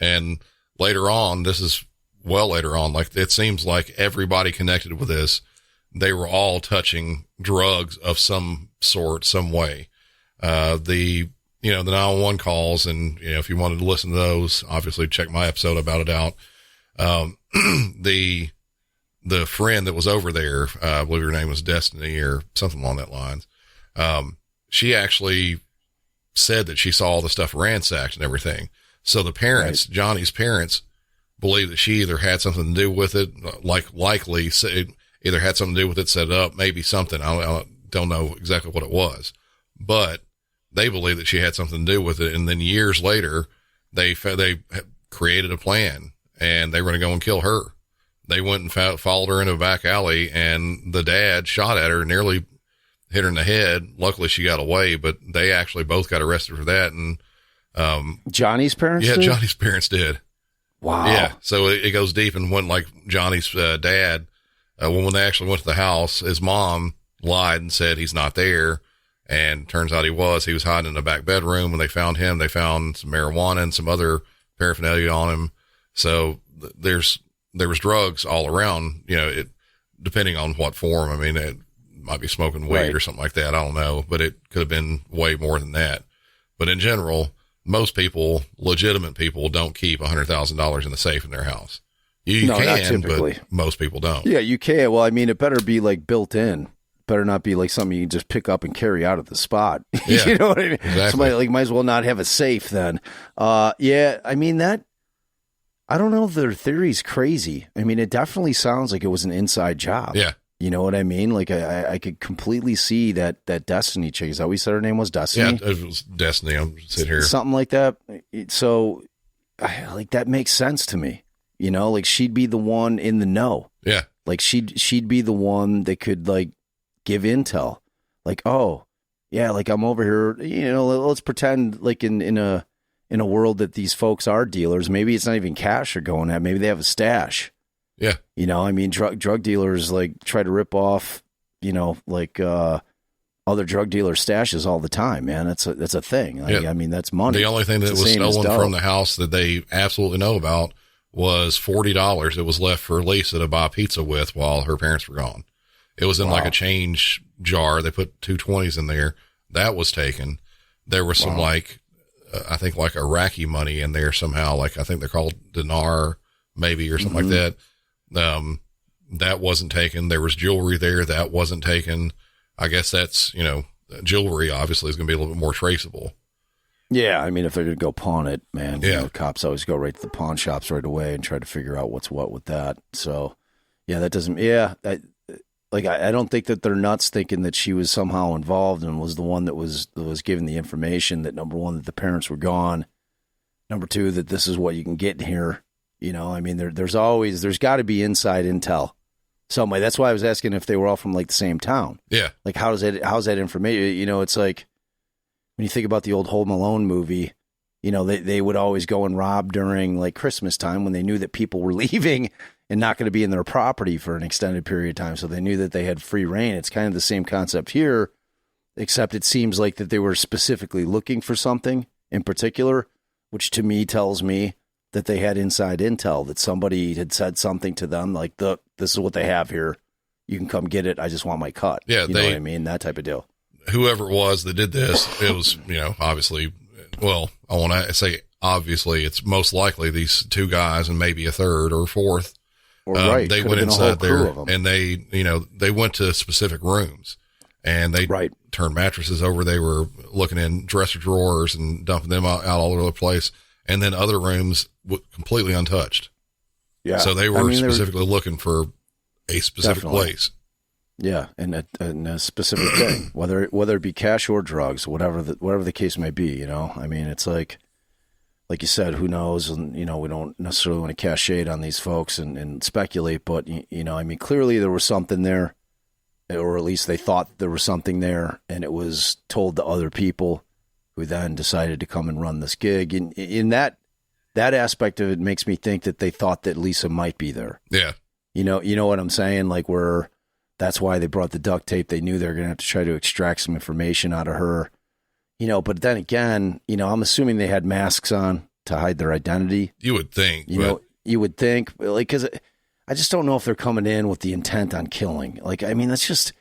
And later on, this is well later on, like it seems like everybody connected with this, they were all touching drugs of some sort, some way. The 911 calls, and, if you wanted to listen to those, obviously check my episode about it out. The friend that was over there, I believe her name was Destiny or something along that lines. She actually said that she saw all the stuff ransacked and everything. So the parents, Johnny's parents, believe that she either had something to do with it, likely either had something to do with it, set it up, maybe something. I don't know exactly what it was, but they believe that she had something to do with it. And then years later, they created a plan and they were going to go and kill her. They went and followed her into a back alley, and the dad shot at her, nearly hit her in the head. Luckily she got away, but they actually both got arrested for that. And, Johnny's parents? Yeah, Johnny's parents did. Wow. Yeah. So it goes deep. And when, like, Johnny's dad, when they actually went to the house, his mom lied and said he's not there. And turns out he was hiding in the back bedroom. When they found him, they found some marijuana and some other paraphernalia on him. So there's there was drugs all around, depending on what form. I mean, it might be smoking weed Right. or something like that. I don't know, but it could have been way more than that. But in general, most people, legitimate people, don't keep $100,000 in the safe in their house. You No, not can, typically. but most people don't. Yeah, you can. Well, I mean, it better be like built in. Better not be like something you can just pick up and carry out of the spot. Yeah, you know what I mean? exactly. Somebody like might as well not have a safe then. Yeah, I mean that. I don't know if their theory's crazy. I mean, it definitely sounds like it was an inside job. Yeah. You know what I mean? Like I could completely see that Destiny chick. Is that what you said her name was? Destiny? Yeah, it was Destiny. I'm sitting here. Something like that. So, like that makes sense to me. You know, like she'd be the one in the know. Yeah. Like she'd be the one that could like give intel. Like, oh, yeah, like I'm over here. You know, let's pretend like in a world that these folks are dealers. Maybe it's not even cash they're going at. Maybe they have a stash. Yeah. You know, I mean, drug dealers like try to rip off, like other drug dealer stashes all the time, man. That's a thing. Like, Yeah. I mean, that's money. The only thing that It's the was same as stolen dope. from the house that they absolutely know about was $40 that was left for Lisa to buy pizza with while her parents were gone. It was in like a change jar. They put 220s in there. That was taken. There was some I think like Iraqi money in there somehow. Like I think they're called dinar maybe or something like that. That wasn't taken. There was jewelry there. That wasn't taken. I guess that's, jewelry obviously is going to be a little bit more traceable. Yeah, I mean, if they're going to go pawn it, man, Yeah. cops always go right to the pawn shops right away and try to figure out what's what with that. So, yeah, that doesn't, I don't think that they're nuts thinking that she was somehow involved and was the one that was given the information that, number one, that the parents were gone. Number two, that this is what you can get here. You know, I mean, there's got to be inside intel some way. That's why I was asking if they were all from like the same town. Yeah. Like, how's that information? It's like, when you think about the old Home Alone movie, they would always go and rob during like Christmas time when they knew that people were leaving and not going to be in their property for an extended period of time. So they knew that they had free reign. It's kind of the same concept here, except it seems like that they were specifically looking for something in particular, which to me tells me that they had inside intel, that somebody had said something to them like, this is what they have here. You can come get it. I just want my cut. Yeah. You know what I mean? That type of deal. Whoever it was that did this, it was, obviously, well, I want to say, obviously, it's most likely these two guys and maybe a third or a fourth. Right. They Could've went been a whole inside crew there of 'em. and they went to specific rooms and they turned mattresses over. They were looking in dresser drawers and dumping them out all over the place. And then other rooms completely untouched. Yeah. So they were specifically looking for a specific Definitely. place. Yeah, and a specific thing, whether it be cash or drugs, whatever the case may be, I mean, it's like you said, who knows? And we don't necessarily want to cast shade on these folks and speculate, but I mean, clearly there was something there, or at least they thought there was something there, and it was told to other people, who then decided to come and run this gig. And in that aspect of it makes me think that they thought that Lisa might be there. Yeah, you know what I'm saying? Like that's why they brought the duct tape. They knew they were going to have to try to extract some information out of her, but then again, I'm assuming they had masks on to hide their identity. you would think. You would think, like, because I just don't know if they're coming in with the intent on killing. Like, I mean, that's just,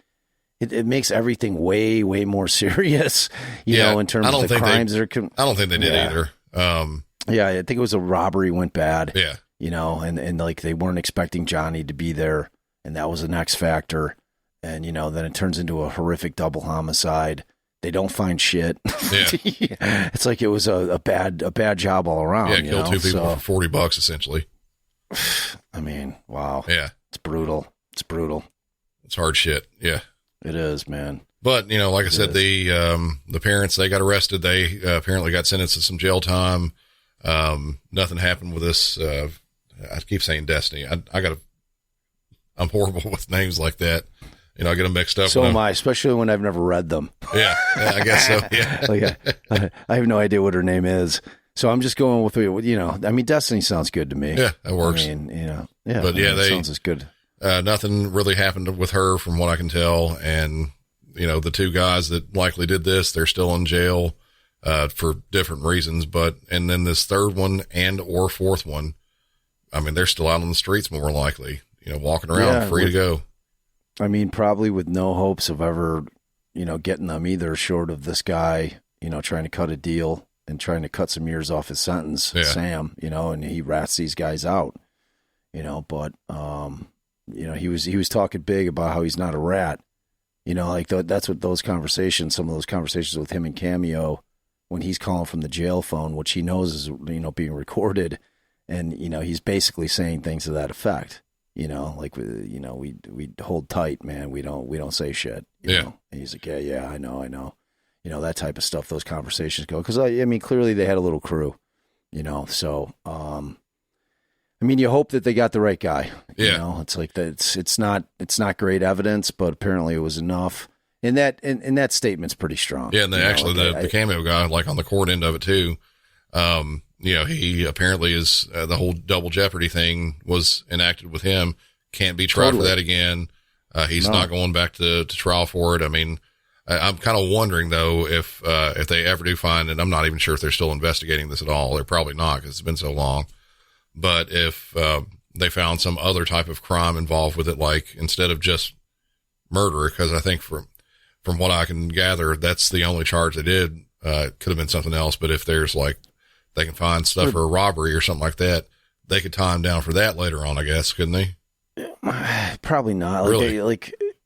it makes everything way, way more serious, in terms of the crimes that are. I don't think they did either. Yeah, I think it was a robbery went bad. Yeah. And like they weren't expecting Johnny to be there. And that was an X factor. And, then it turns into a horrific double homicide. They don't find shit. Yeah. It's like it was a bad job all around. Yeah, kill two people for $40 essentially. I mean, wow. Yeah. It's brutal. It's hard shit. Yeah. It is, man. But, like I said, the parents, they got arrested. They apparently got sentenced to some jail time. Nothing happened with this. I keep saying Destiny. I'm horrible with names like that. I get them mixed up. So am I, especially when I've never read them. Yeah, I guess so. Yeah. Like, I have no idea what her name is. So I'm just going with, I mean, Destiny sounds good to me. Yeah, that works. I mean, yeah. But yeah, it sounds as good. Nothing really happened with her from what I can tell. And, the two guys that likely did this, they're still in jail, for different reasons. And then this third one or fourth one, I mean, they're still out on the streets more likely, walking around free to go. I mean, probably with no hopes of ever, getting them either, short of this guy, trying to cut a deal and trying to cut some years off his sentence, Sam, and he rats these guys out, but, he was talking big about how he's not a rat, that's what some of those conversations with him and Cameo, when he's calling from the jail phone, which he knows is, being recorded, and, he's basically saying things to that effect. We hold tight, man. We don't say shit. You know? And he's like, yeah, I know. That type of stuff. Those conversations go because I mean, clearly they had a little crew. So I mean, you hope that they got the right guy. Yeah. It's like that. It's not great evidence, but apparently it was enough. And that statement's pretty strong. Yeah, and the Cameo guy, like on the court end of it too. He apparently is the whole double jeopardy thing was enacted with him. Can't be tried for that again. He's not going back to trial for it. I mean, I'm kind of wondering though if they ever do find, and I'm not even sure if they're still investigating this at all. They're probably not because it's been so long. But if they found some other type of crime involved with it, like instead of just murder, because I think from what I can gather, that's the only charge they did. It could have been something else, but if there's like, they can find stuff for a robbery or something like that, they could tie him down for that later on, I guess, couldn't they? Probably not. Really?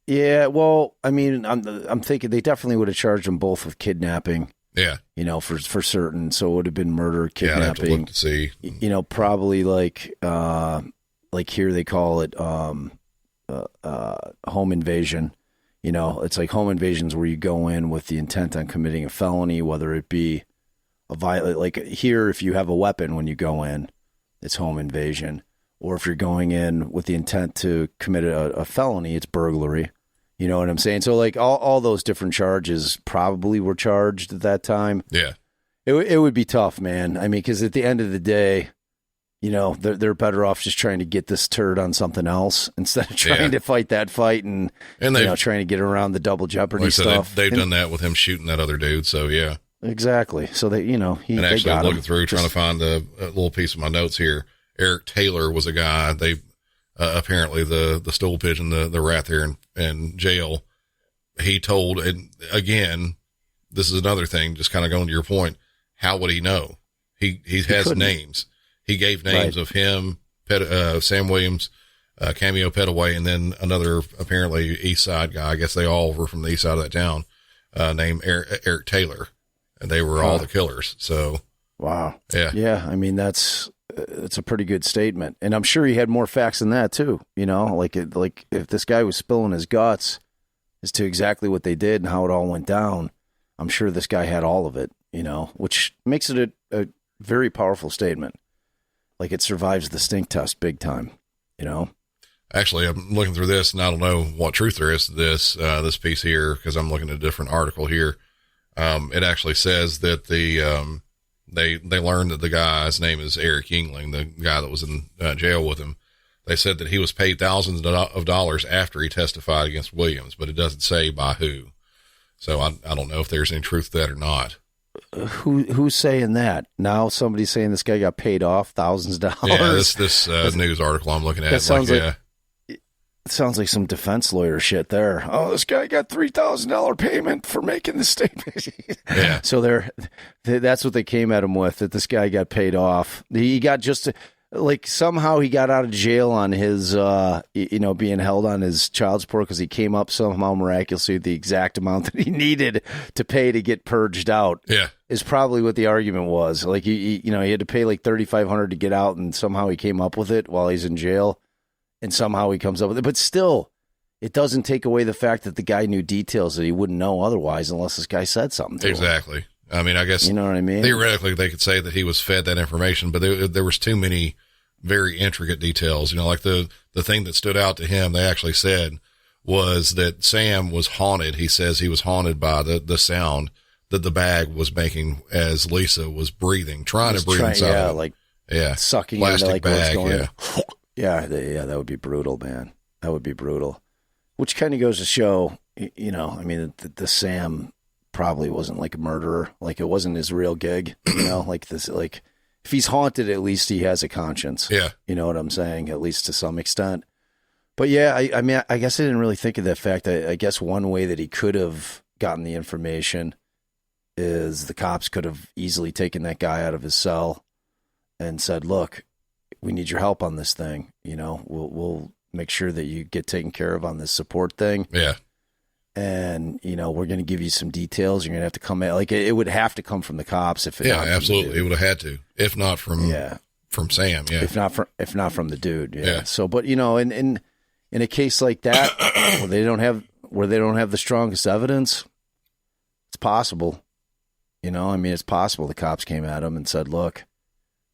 Yeah. Well, I mean, I'm thinking they definitely would have charged them both with kidnapping. Yeah. For certain. So it would have been murder, kidnapping. Yeah, I'd have to look to see. Probably like here they call it home invasion. It's like home invasions where you go in with the intent on committing a felony, whether it be a violent, like here, if you have a weapon when you go in, it's home invasion. Or if you're going in with the intent to commit a felony, it's burglary. You know what I'm saying? So like all those different charges probably were charged at that time. Yeah. It would be tough, man. I mean, because at the end of the day, they're better off just trying to get this turd on something else instead of trying to fight that fight and trying to get around the double jeopardy stuff. They've done that with him shooting that other dude. So yeah, exactly. So they, and actually they got looking him. through trying to find a little piece of my notes here. Eric Taylor was a guy. They apparently the stool pigeon, the rat there in jail. He told, and again, this is another thing. Just kind of going to your point. How would he know? He has names. He gave names of him, Sam Williams, Cameo Petaway, and then another apparently East Side guy. I guess they all were from the east side of that town, named Eric Taylor, and they were all the killers. So, wow, yeah. I mean, it's a pretty good statement, and I'm sure he had more facts than that too. Like if this guy was spilling his guts as to exactly what they did and how it all went down, I'm sure this guy had all of it. Which makes it a very powerful statement. Like it survives the stink test big time, Actually, I'm looking through this and I don't know what truth there is to this piece here, because I'm looking at a different article here. It actually says that they learned that the guy's name is Eric Yingling, the guy that was in jail with him. They said that he was paid thousands of dollars after he testified against Williams, but it doesn't say by who. So I don't know if there's any truth to that or not. Who's saying that? Now somebody's saying this guy got paid off thousands of dollars. Yeah, this news article I'm looking at. It sounds like some defense lawyer shit there. Oh, this guy got $3,000 payment for making the statement. Yeah. So that's what they came at him with, that this guy got paid off. He got somehow he got out of jail on his, being held on his child support because he came up somehow miraculously with the exact amount that he needed to pay to get purged out. Yeah. Is probably what the argument was. Like, he had to pay like $3,500 to get out, and somehow he came up with it while he's in jail, and somehow he comes up with it. But still, it doesn't take away the fact that the guy knew details that he wouldn't know otherwise unless this guy said something to him. Exactly. I mean, I guess, you know what I mean? Theoretically, they could say that he was fed that information, but there was too many very intricate details. Like the thing that stood out to him, they actually said, was that Sam was haunted. He says he was haunted by the sound that the bag was making as Lisa was breathing, trying to breathe inside of it. Sucking plastic into like bag, what's going on. Yeah, that would be brutal, man. That would be brutal. Which kind of goes to show, I mean, the Sam probably wasn't like a murderer. Like it wasn't his real gig, like this, like if he's haunted, at least he has a conscience. Yeah. You know what I'm saying? At least to some extent. But yeah, I mean, I guess I didn't really think of that fact. I guess one way that he could have gotten the information is the cops could have easily taken that guy out of his cell and said, look, we need your help on this thing. You know, we'll make sure that you get taken care of on this support thing. Yeah. And, you know, we're going to give you some details. You're going to have to come out. Like, it would have to come from the cops. Absolutely. It would have had to, if not from Sam. Yeah. If not from the dude. Yeah. Yeah. So, but, you know, in a case like that, where they don't have the strongest evidence, it's possible. You know, I mean, it's possible the cops came at him and said, look,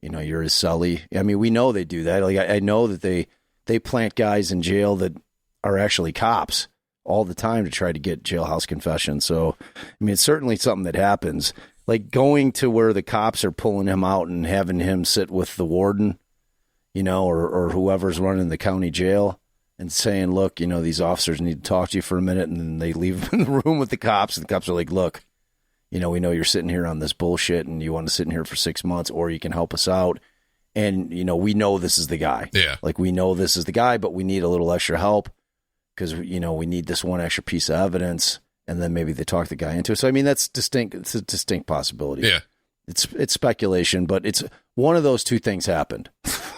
you know, you're his cellie. I mean, we know they do that. Like, I know that they plant guys in jail that are actually cops all the time to try to get jailhouse confessions. So, I mean, it's certainly something that happens. Like going to where the cops are pulling him out and having him sit with the warden, you know, or whoever's running the county jail and saying, look, you know, these officers need to talk to you for a minute. And then they leave him in the room with the cops. And the cops are like, look, you know, we know you're sitting here on this bullshit and you want to sit in here for 6 months, or you can help us out. And, you know, we know this is the guy. Yeah. Like, we know this is the guy, but we need a little extra help because, you know, we need this one extra piece of evidence. And then maybe they talk the guy into it. So, I mean, that's distinct. It's a distinct possibility. Yeah. It's speculation, but it's one of those two things happened.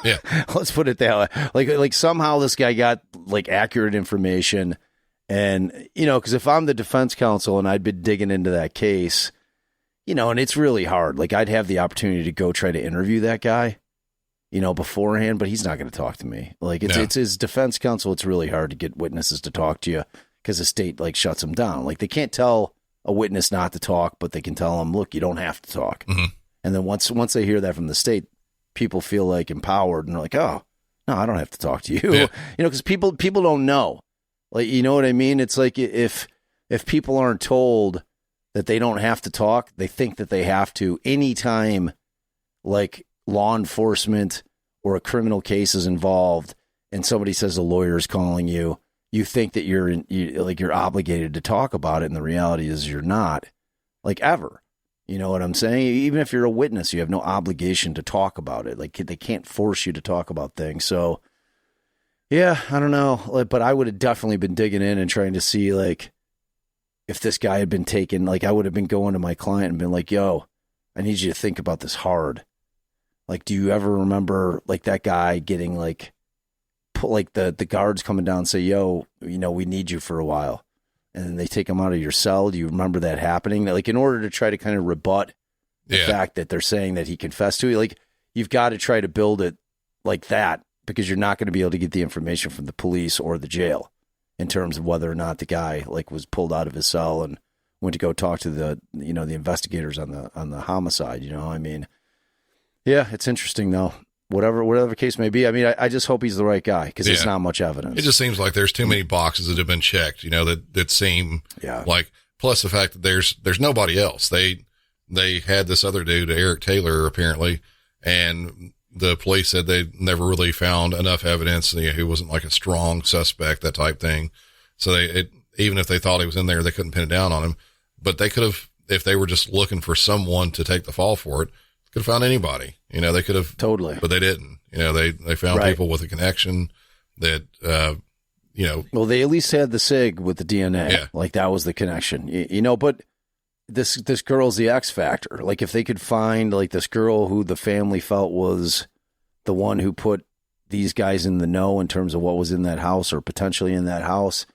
Yeah. Let's put it that way. Like somehow this guy got like accurate information. And, you know, because if I'm the defense counsel and I'd been digging into that case, you know, and it's really hard. Like, I'd have the opportunity to go try to interview that guy, you know, beforehand, but he's not going to talk to me. Like, it's his defense counsel. It's really hard to get witnesses to talk to you because the state, like, shuts them down. Like, they can't tell a witness not to talk, but they can tell them, look, you don't have to talk. Mm-hmm. And then once they hear that from the state, people feel like empowered and they're like, oh, no, I don't have to talk to you. Yeah. You know, because people don't know. Like, you know what I mean? It's like if people aren't told that they don't have to talk, they think that they have to. Anytime, like, law enforcement or a criminal case is involved and somebody says a lawyer's calling you, you think that you're obligated to talk about it, and the reality is you're not, like, ever. You know what I'm saying? Even if you're a witness, you have no obligation to talk about it. Like, they can't force you to talk about things. So, yeah, I don't know. But I would have definitely been digging in and trying to see, like, if this guy had been taken. Like, I would have been going to my client and been like, yo, I need you to think about this hard. Like, do you ever remember, like, that guy getting, like, like the guards coming down and say, yo, you know, we need you for a while. And then they take him out of your cell. Do you remember that happening? Like, in order to try to kind of rebut the fact that they're saying that he confessed to it, like, you've got to try to build it like that, because you're not going to be able to get the information from the police or the jail in terms of whether or not the guy, like, was pulled out of his cell and went to go talk to the, you know, the investigators on the homicide. You know, I mean, yeah, it's interesting though. Whatever the case may be. I mean, I just hope he's the right guy, because it's not much evidence. It just seems like there's too many boxes that have been checked, you know, that seem like, plus the fact that there's nobody else. They had this other dude, Eric Taylor, apparently, and the police said they never really found enough evidence. You know, he wasn't like a strong suspect, that type thing. So even if they thought he was in there, they couldn't pin it down on him. But they could have, if they were just looking for someone to take the fall for it, could have found anybody. You know, they could have totally, but they didn't. You know, they found people with a connection that, you know. Well, they at least had the SIG with the DNA. Yeah. Like, that was the connection. You know, but this girl's the X factor. Like, if they could find, like, this girl who the family felt was the one who put these guys in the know in terms of what was in that house or potentially in that house,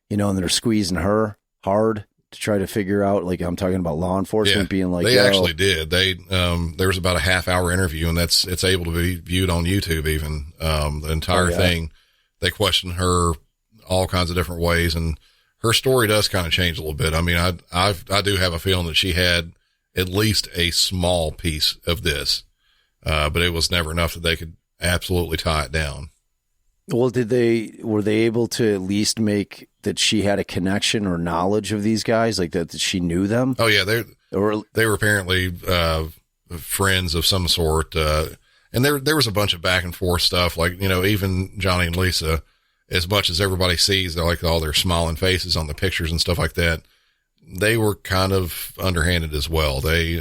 you know, and they're squeezing her hard to try to figure out, like, I'm talking about law enforcement being like, they actually did. There was about a half-hour interview, and it's able to be viewed on YouTube even, the entire thing. They questioned her all kinds of different ways, and her story does kind of change a little bit. I mean, I do have a feeling that she had at least a small piece of this, but it was never enough that they could absolutely tie it down. Well, were they able to at least make that she had a connection or knowledge of these guys, like that she knew them? Oh yeah. They were apparently, friends of some sort. And there was a bunch of back and forth stuff. Like, you know, even Johnny and Lisa, as much as everybody sees, they're like all their smiling faces on the pictures and stuff like that. They were kind of underhanded as well. They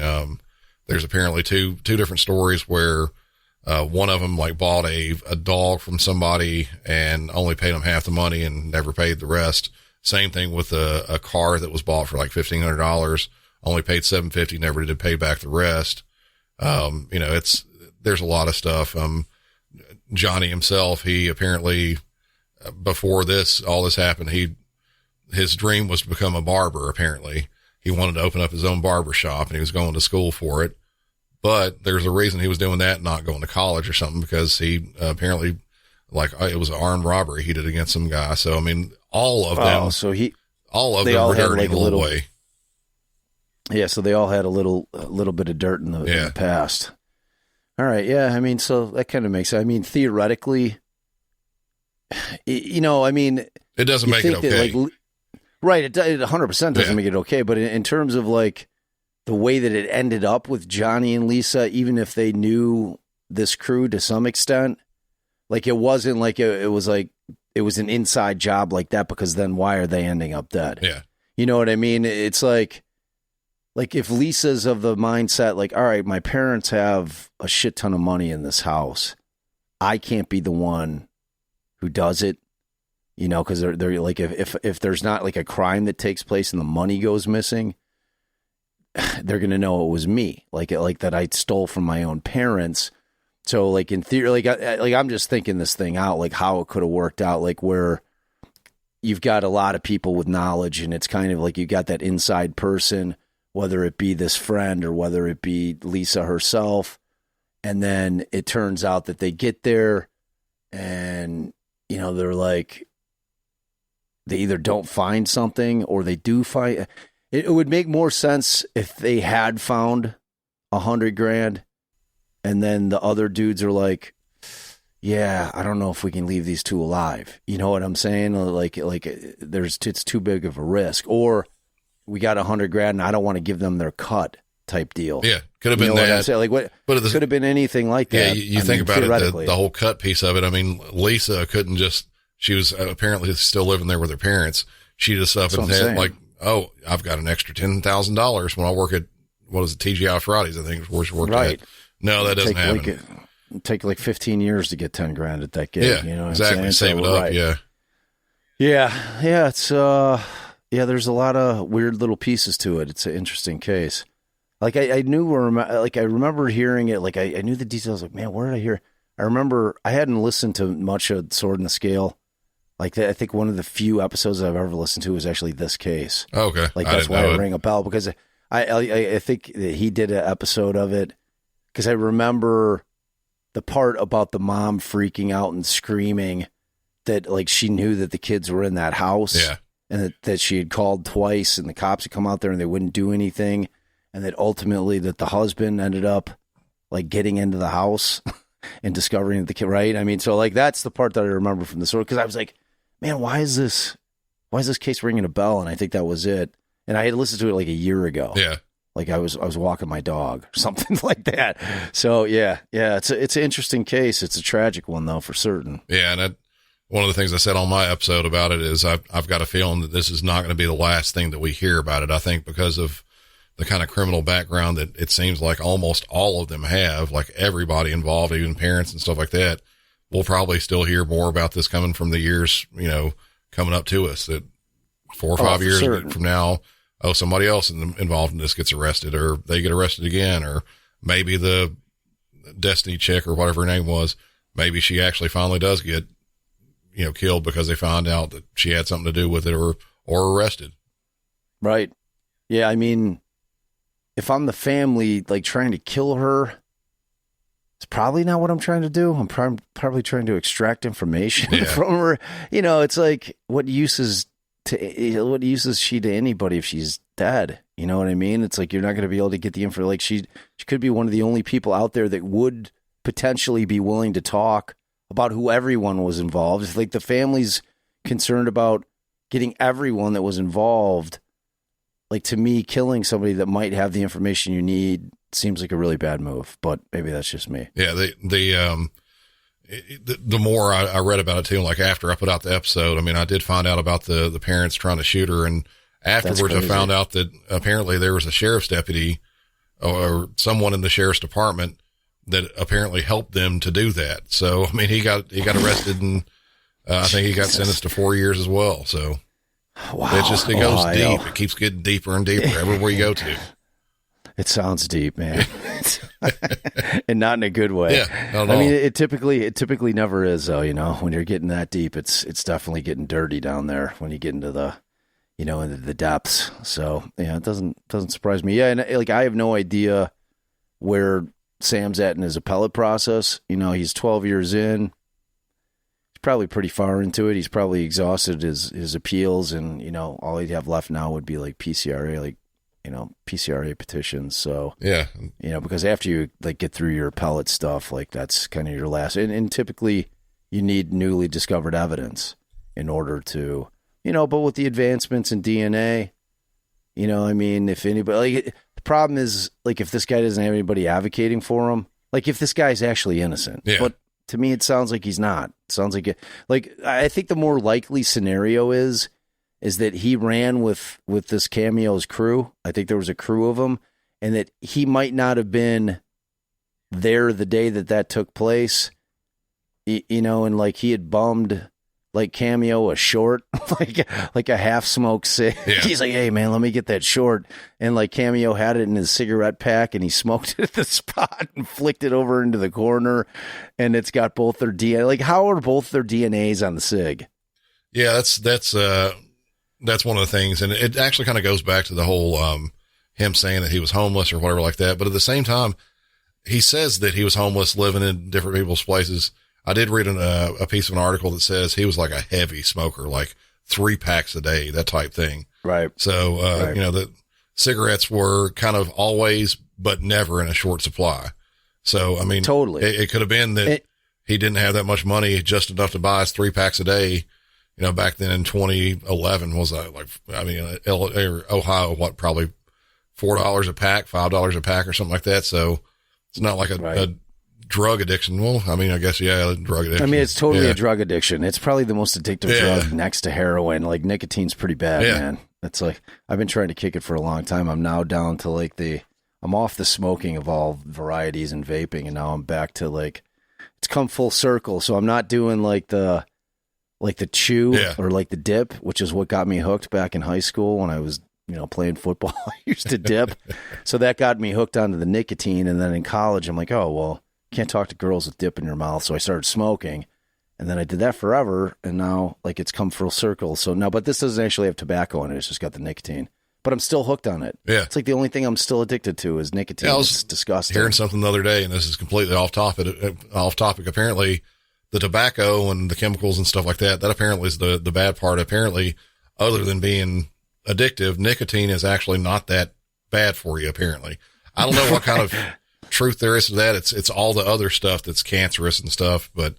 there's apparently two different stories where one of them like bought a dog from somebody and only paid them half the money and never paid the rest. Same thing with a car that was bought for like $1,500, only paid $750, never did pay back the rest. There's a lot of stuff. Johnny himself, he apparently, before all this happened, his dream was to become a barber. Apparently he wanted to open up his own barber shop and he was going to school for it. But there's a reason he was doing that, not going to college or something, because he apparently, like, it was an armed robbery he did against some guy. So, I mean, all of them were dirty in a little way. Yeah. So they all had a little bit of dirt in the past. All right. Yeah. I mean, so that kind of makes sense. I mean, theoretically, it doesn't make it okay. Right. It 100% doesn't make it okay. But in terms of like the way that it ended up with Johnny and Lisa, even if they knew this crew to some extent, like it wasn't like it was an inside job like that, because then why are they ending up dead? Yeah. You know what I mean? It's like if Lisa's of the mindset, like, all right, my parents have a shit ton of money in this house, I can't be the one who does it, because they're like, if there's not like a crime that takes place and the money goes missing, they're going to know it was me, like that I stole from my own parents. So like in theory, I'm just thinking this thing out, like how it could have worked out, like where you've got a lot of people with knowledge and it's kind of like you got that inside person, whether it be this friend or whether it be Lisa herself. And then it turns out that they get there and, they're like, they either don't find something or they do find. It would make more sense if they had found $100,000 and then the other dudes are like, yeah, I don't know if we can leave these two alive. You know what I'm saying? Like it's too big of a risk. Or we got $100,000 and I don't want to give them their cut type deal. Yeah. Could have been that. Like what? But could have been anything like that. Yeah. You think about it, the whole cut piece of it. I mean, Lisa couldn't she was apparently still living there with her parents. She just up and said like, oh, I've got an extra $10,000 when I work at, what is it, TGI Fridays, I think, where she worked at. No, that doesn't happen. It'd take like 15 years to get $10,000 at that gig. Yeah, you know what exactly. I'm saying? Save it up. Right. Yeah. Yeah. It's, there's a lot of weird little pieces to it. It's an interesting case. Like I remember hearing it. Like I knew the details. Like, man, where did I hear? I remember I hadn't listened to much of Sword in the Scale. Like I think one of the few episodes I've ever listened to was actually this case. Oh, okay. Like that's why I rang a bell, because I think that he did an episode of it, because I remember the part about the mom freaking out and screaming that like she knew that the kids were in that house. Yeah. And that she had called twice and the cops had come out there and they wouldn't do anything. And that ultimately that the husband ended up like getting into the house and discovering the kid, right? I mean, so like that's the part that I remember from the story, because I was like, man, why is this case ringing a bell? And I think that was it. And I had listened to it like a year ago. Yeah. Like I was walking my dog or something like that. So yeah, it's an interesting case. It's a tragic one though, for certain. Yeah. And one of the things I said on my episode about it is I've got a feeling that this is not going to be the last thing that we hear about it. I think because of the kind of criminal background that it seems like almost all of them have, like everybody involved, even parents and stuff like that, we'll probably still hear more about this coming from the years, coming up to us, that 4 or 5 years from now, somebody else involved in this gets arrested, or they get arrested again, or maybe the Destiny chick or whatever her name was, maybe she actually finally does get, killed because they found out that she had something to do with it, or arrested. Right. Yeah. I mean, if I'm the family, like trying to kill her, it's probably not what I'm trying to do. I'm probably trying to extract information from her. It's like, what use is she to anybody if she's dead? You know what I mean? It's like, you're not going to be able to get the info. Like she could be one of the only people out there that would potentially be willing to talk about who everyone was involved. It's like the family's concerned about getting everyone that was involved. Like, to me, killing somebody that might have the information you need seems like a really bad move, but maybe that's just me. Yeah. The more I read about it too, like after I put out the episode, I mean, I did find out about the parents trying to shoot her. And afterwards I found out that apparently there was a sheriff's deputy, or someone in the sheriff's department that apparently helped them to do that. So, I mean, he got arrested, and I think he got sentenced to 4 years as well. So wow. it goes deep. It keeps getting deeper and deeper everywhere you go to. It sounds deep, man. And not in a good way. Yeah, not at I all. mean, it typically never is, though. You know, when you're getting that deep, it's definitely getting dirty down there when you get into the, you know, into the depths. So yeah, it doesn't surprise me. Yeah, and like I have no idea where Sam's at in his appellate process. You know, he's 12 years in. He's probably pretty far into it. He's probably exhausted his appeals, and you know, all he'd have left now would be like PCRA, PCRA petitions. So yeah, you know, because after you like get through your appellate stuff, like that's kind of your last, and typically you need newly discovered evidence in order to, you know, but with the advancements in DNA, you know, I mean, if anybody, like, the problem is like if this guy doesn't have anybody advocating for him, like if this guy's actually innocent, yeah. But to me, it sounds like he's not. It sounds like I think the more likely scenario is that he ran with this Cameo's crew. I think there was a crew of them, and that he might not have been there the day that took place, you know, and like he had bummed like Cameo a short, like a half smoked cig. Yeah. He's like, hey man, let me get that short. And like Cameo had it in his cigarette pack, and he smoked it at the spot and flicked it over into the corner, and it's got both their DNA. Like, how are both their DNAs on the cig? Yeah, that's one of the things. And it actually kind of goes back to the whole, him saying that he was homeless or whatever like that. But at the same time, he says that he was homeless, living in different people's places. I did read a piece of an article that says he was like a heavy smoker, like 3 packs a day, that type thing. Right. So, right. You know, the cigarettes were kind of always, but never in a short supply. So, I mean, totally. It could have been that he didn't have that much money, just enough to buy us 3 packs a day. You know, back then in 2011 was Ohio, probably $4 a pack, $5 a pack or something like that. So it's not like a drug addiction. Well, I mean, I guess, yeah, drug addiction. I mean, it's totally a drug addiction. It's probably the most addictive drug next to heroin. Like nicotine's pretty bad, man. It's like, I've been trying to kick it for a long time. I'm now down to like I'm off the smoking of all varieties and vaping. And now I'm back to like, it's come full circle. So I'm not doing like the chew or like the dip, which is what got me hooked back in high school when I was, you know, playing football. I used to dip. So that got me hooked onto the nicotine. And then in college, I'm like, oh, well, can't talk to girls with dip in your mouth. So I started smoking, and then I did that forever. And now like it's come full circle. So now, but this doesn't actually have tobacco in it. It's just got the nicotine, but I'm still hooked on it. Yeah. It's like the only thing I'm still addicted to is nicotine. Yeah, it's disgusting. Hearing something the other day, and this is completely off topic. Apparently the tobacco and the chemicals and stuff like that apparently is the bad part. Apparently, other than being addictive, nicotine is actually not that bad for you. Apparently, I don't know what kind of truth there is to that. It's all the other stuff that's cancerous and stuff, but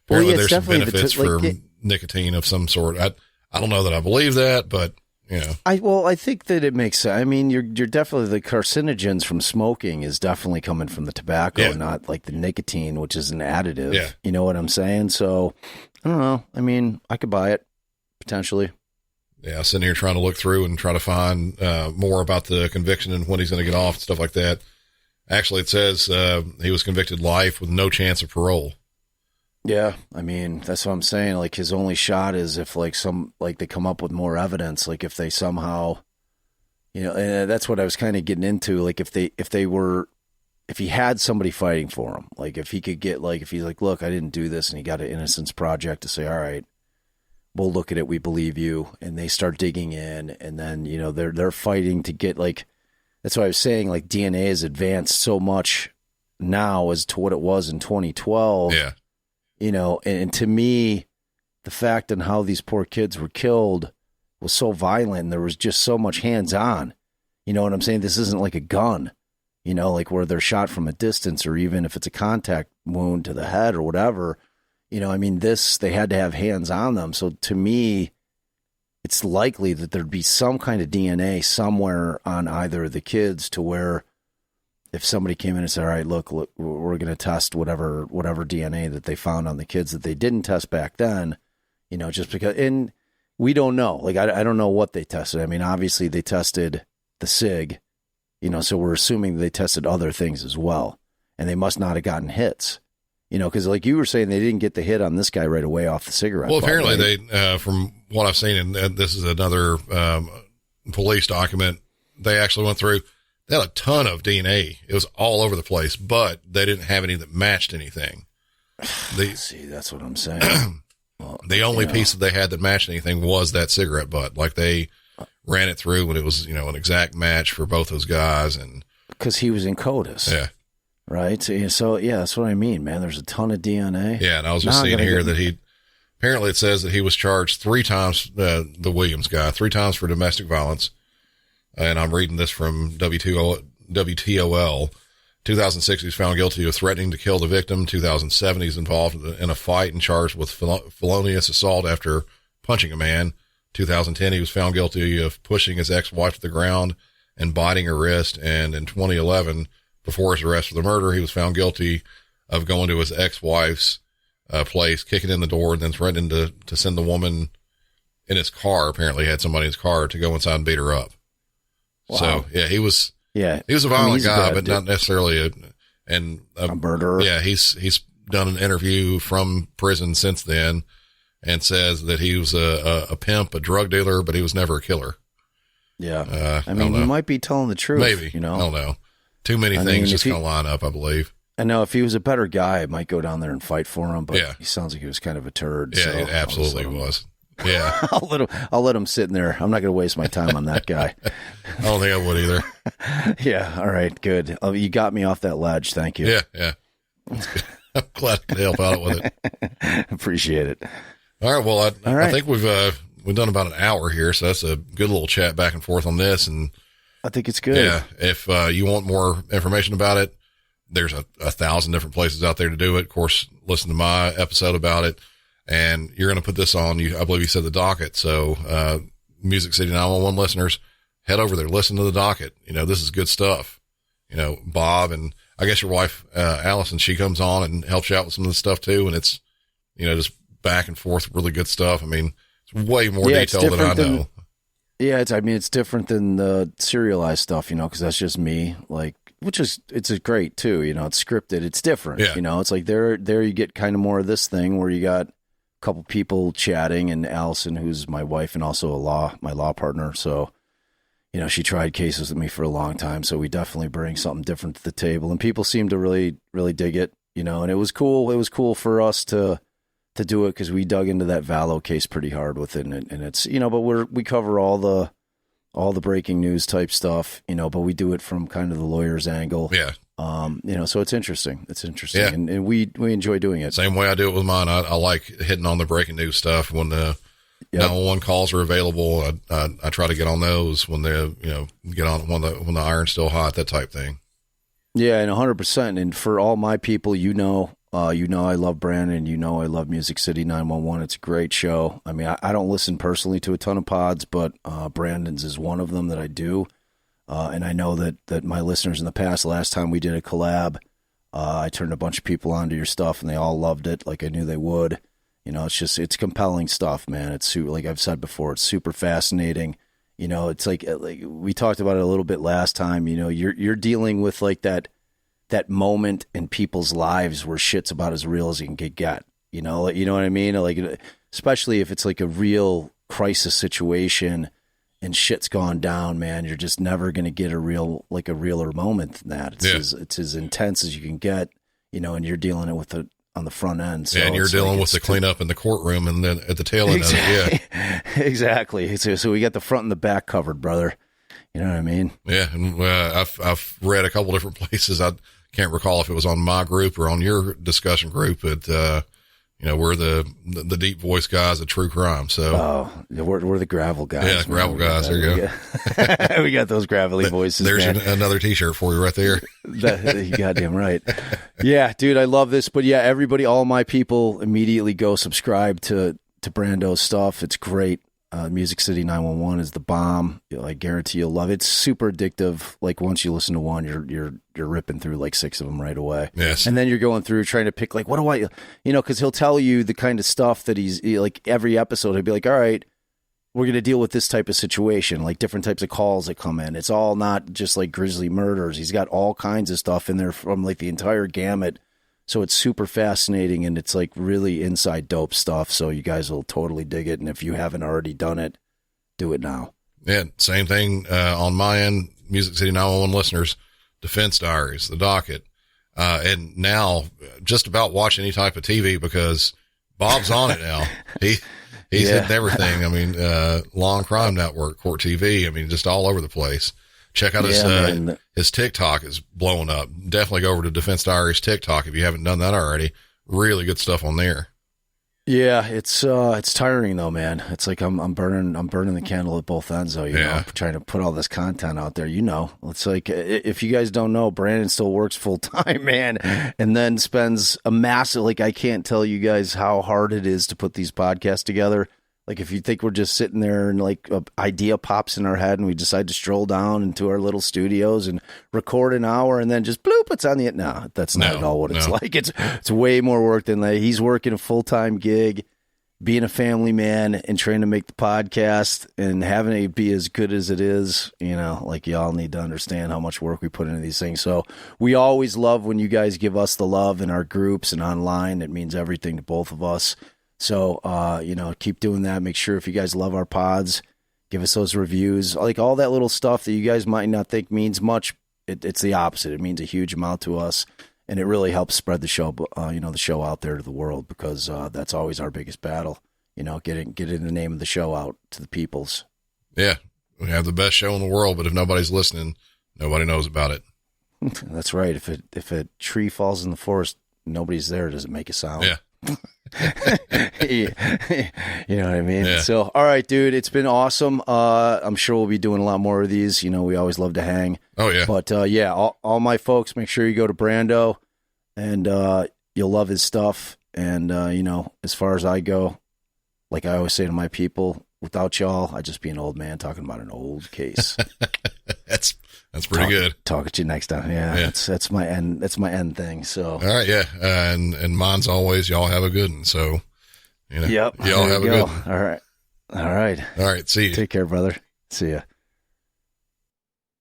apparently there's some benefits for nicotine of some sort. I don't know that I believe that, but you know, I think that it makes sense. I mean, you're definitely, the carcinogens from smoking is definitely coming from the tobacco, not like the nicotine, which is an additive. Yeah. You know what I'm saying? So I don't know. I mean, I could buy it potentially. Yeah. Sitting here trying to look through and try to find more about the conviction and when he's going to get off and stuff like that. Actually, it says he was convicted life with no chance of parole. Yeah, I mean, that's what I'm saying. Like, his only shot is if, like, they come up with more evidence. Like, if they somehow, you know, and that's what I was kind of getting into. Like, if he had somebody fighting for him, like, if he could get, like, if he's like, look, I didn't do this, and he got an Innocence Project to say, all right, we'll look at it, we believe you, and they start digging in, and then, you know, they're fighting to get, like, that's what I was saying, like, DNA has advanced so much now as to what it was in 2012. Yeah. You know, and to me, the fact on how these poor kids were killed was so violent, and there was just so much hands-on. You know what I'm saying? This isn't like a gun, you know, like where they're shot from a distance, or even if it's a contact wound to the head or whatever. You know, I mean, they had to have hands on them. So to me, it's likely that there'd be some kind of DNA somewhere on either of the kids, to where if somebody came in and said, all right, look, we're going to test whatever DNA that they found on the kids that they didn't test back then, you know, just because, and we don't know, like, I don't know what they tested. I mean, obviously they tested the cig, So we're assuming they tested other things as well, and they must not have gotten hits. Because like you were saying, they didn't get the hit on this guy right away off the cigarette. Well, butt, apparently right? they, from what I've seen, and this is another police document, they actually went through. They had a ton of DNA. It was all over the place, but they didn't have any that matched anything. See, that's what I'm saying. Well, the only piece that they had that matched anything was that cigarette butt. Like they ran it through when it was, an exact match for both those guys. And because he was in CODIS. Yeah. Right. So, yeah, that's what I mean, man. There's a ton of DNA. Yeah. And I was just seeing here that apparently it says that he was charged 3 times, the Williams guy, 3 times for domestic violence. And I'm reading this from WTOL. 2006, he was found guilty of threatening to kill the victim. 2007, he's involved in a fight and charged with felonious assault after punching a man. 2010, he was found guilty of pushing his ex-wife to the ground and biting her wrist. And in 2011, before his arrest for the murder, he was found guilty of going to his ex-wife's place, kicking in the door, and then threatening to send the woman in his car. Apparently, he had somebody in his car to go inside and beat her up. Wow. So, yeah, he was a violent guy, but not necessarily a murderer. Yeah, he's done an interview from prison since then and says that he was a pimp, a drug dealer, but he was never a killer. Yeah. I mean, he might be telling the truth. Maybe. I don't know. Too many things just going to line up, I believe. I know if he was a better guy, I might go down there and fight for him, but he sounds like he was kind of a turd. Yeah, so it absolutely was. Yeah. I'll let him sit in there. I'm not going to waste my time on that guy. I don't think I would either. Yeah. All right. Good. You got me off that ledge. Thank you. Yeah. I'm glad I could help out with it. Appreciate it. All right. Well, I think we've done about an hour here, so that's a good little chat back and forth on this. And I think it's good. Yeah. If you want more information about it, there's 1,000 different places out there to do it. Of course, listen to my episode about it. And you're going to put this on, I believe you said the docket. So, Music City 911 listeners, head over there, listen to the docket. This is good stuff. Bob and I guess your wife, Allison, she comes on and helps you out with some of the stuff too. And it's, just back and forth, really good stuff. I mean, it's way more detailed than I know. Yeah. It's different than the serialized stuff, cause that's just me, it's great too. It's scripted. It's different. Yeah. It's like there you get kind of more of this thing where you got couple people chatting, and Allison, who's my wife and also my law partner. So, she tried cases with me for a long time. So we definitely bring something different to the table, and people seem to really, really dig it, and it was cool. It was cool for us to do it, cause we dug into that Vallow case pretty hard with it. And it's, but we cover all the breaking news type stuff, but we do it from kind of the lawyer's angle. Yeah. So it's interesting. Yeah. And we enjoy doing it. Same way I do it with mine. I like hitting on the breaking news stuff when the 911 calls are available. I try to get on those when get on when the iron's still hot, that type thing. Yeah. And 100%. And for all my people, I love Brandon, I love Music City 911. It's a great show. I mean, I don't listen personally to a ton of pods, but Brandon's is one of them that I do. And I know that my listeners in the past, last time we did a collab, I turned a bunch of people onto your stuff and they all loved it like I knew they would. It's compelling stuff, man. It's like I've said before, it's super fascinating. It's like we talked about it a little bit last time, you're dealing with like that moment in people's lives where shit's about as real as you can get. You know what I mean? Like, especially if it's like a real crisis situation and shit's gone down, man, you're just never going to get a realer moment than that. It's as intense as you can get, and you're dealing it with on the front end. So and you're dealing with the cleanup in the courtroom and then at the tail end of it. Yeah, exactly. So we got the front and the back covered, brother. You know what I mean? Yeah. And I've read a couple different places. I can't recall if it was on my group or on your discussion group, but, we're the deep voice guys of true crime. So we're the gravel guys. Yeah, gravel guys. There you go. We got those gravelly voices. There's another T-shirt for you right there. You goddamn right. Yeah, dude, I love this. But yeah, everybody, all my people, immediately go subscribe to Brando's stuff. It's great. Music City 911 is the bomb. I guarantee you'll love it. It's super addictive. Like once you listen to one, you're ripping through like 6 of them right away. Yes. And then you're going through trying to pick like, what do I, because he'll tell you the kind of stuff that he's like every episode. He'll be like, all right, we're going to deal with this type of situation, like different types of calls that come in. It's all not just like grisly murders. He's got all kinds of stuff in there from like the entire gamut. So it's super fascinating, and it's like really inside dope stuff. So you guys will totally dig it. And if you haven't already done it, do it now. Yeah, same thing on my end, Music City 911 listeners, Defense Diaries, The Docket. And now just about watch any type of TV because Bob's on it now. He's hitting everything. I mean, Law and Crime Network, Court TV. I mean, just all over the place. Check out his TikTok is blowing up. Definitely go over to Defense Diaries TikTok if you haven't done that already. Really good stuff on there. Yeah, it's tiring though, man. It's like I'm burning the candle at both ends though, you know, trying to put all this content out there, you know. It's like, if you guys don't know, Brandon still works full time, man, and then spends a massive, like, I can't tell you guys how hard it is to put these podcasts together. Like, if you think we're just sitting there and like an idea pops in our head and we decide to stroll down into our little studios and record an hour and then just bloop, it's on the, no, that's not at all what it's like. It's way more work than that. He's working a full-time gig, being a family man and trying to make the podcast and having it be as good as it is. You know, like, y'all need to understand how much work we put into these things. So we always love when you guys give us the love in our groups and online. It means everything to both of us. So, you know, keep doing that. Make sure if you guys love our pods, give us those reviews. Like, all that little stuff that you guys might not think means much, it's the opposite. It means a huge amount to us, and it really helps spread the show, you know, the show out there to the world, because that's always our biggest battle, you know, getting the name of the show out to the peoples. Yeah, we have the best show in the world, but if nobody's listening, nobody knows about it. That's right. If a tree falls in the forest, nobody's there. Does it make a sound? Yeah. You know what I mean? Yeah. So, all right, dude, it's been awesome. I'm sure we'll be doing a lot more of these. You know, we always love to hang. Oh, yeah. But, yeah, all my folks, make sure you go to Brando, and you'll love his stuff. And, you know, as far as I go, like I always say to my people, without y'all, I'd just be an old man talking about an old case. That's pretty good. Talk at you next time. Yeah. That's my end. That's my end thing. So. All right. Yeah. And mine's always, y'all have a good one. So, you know, yep. Y'all have a good one. All right. All right. All right. See you. Take care, brother. See ya.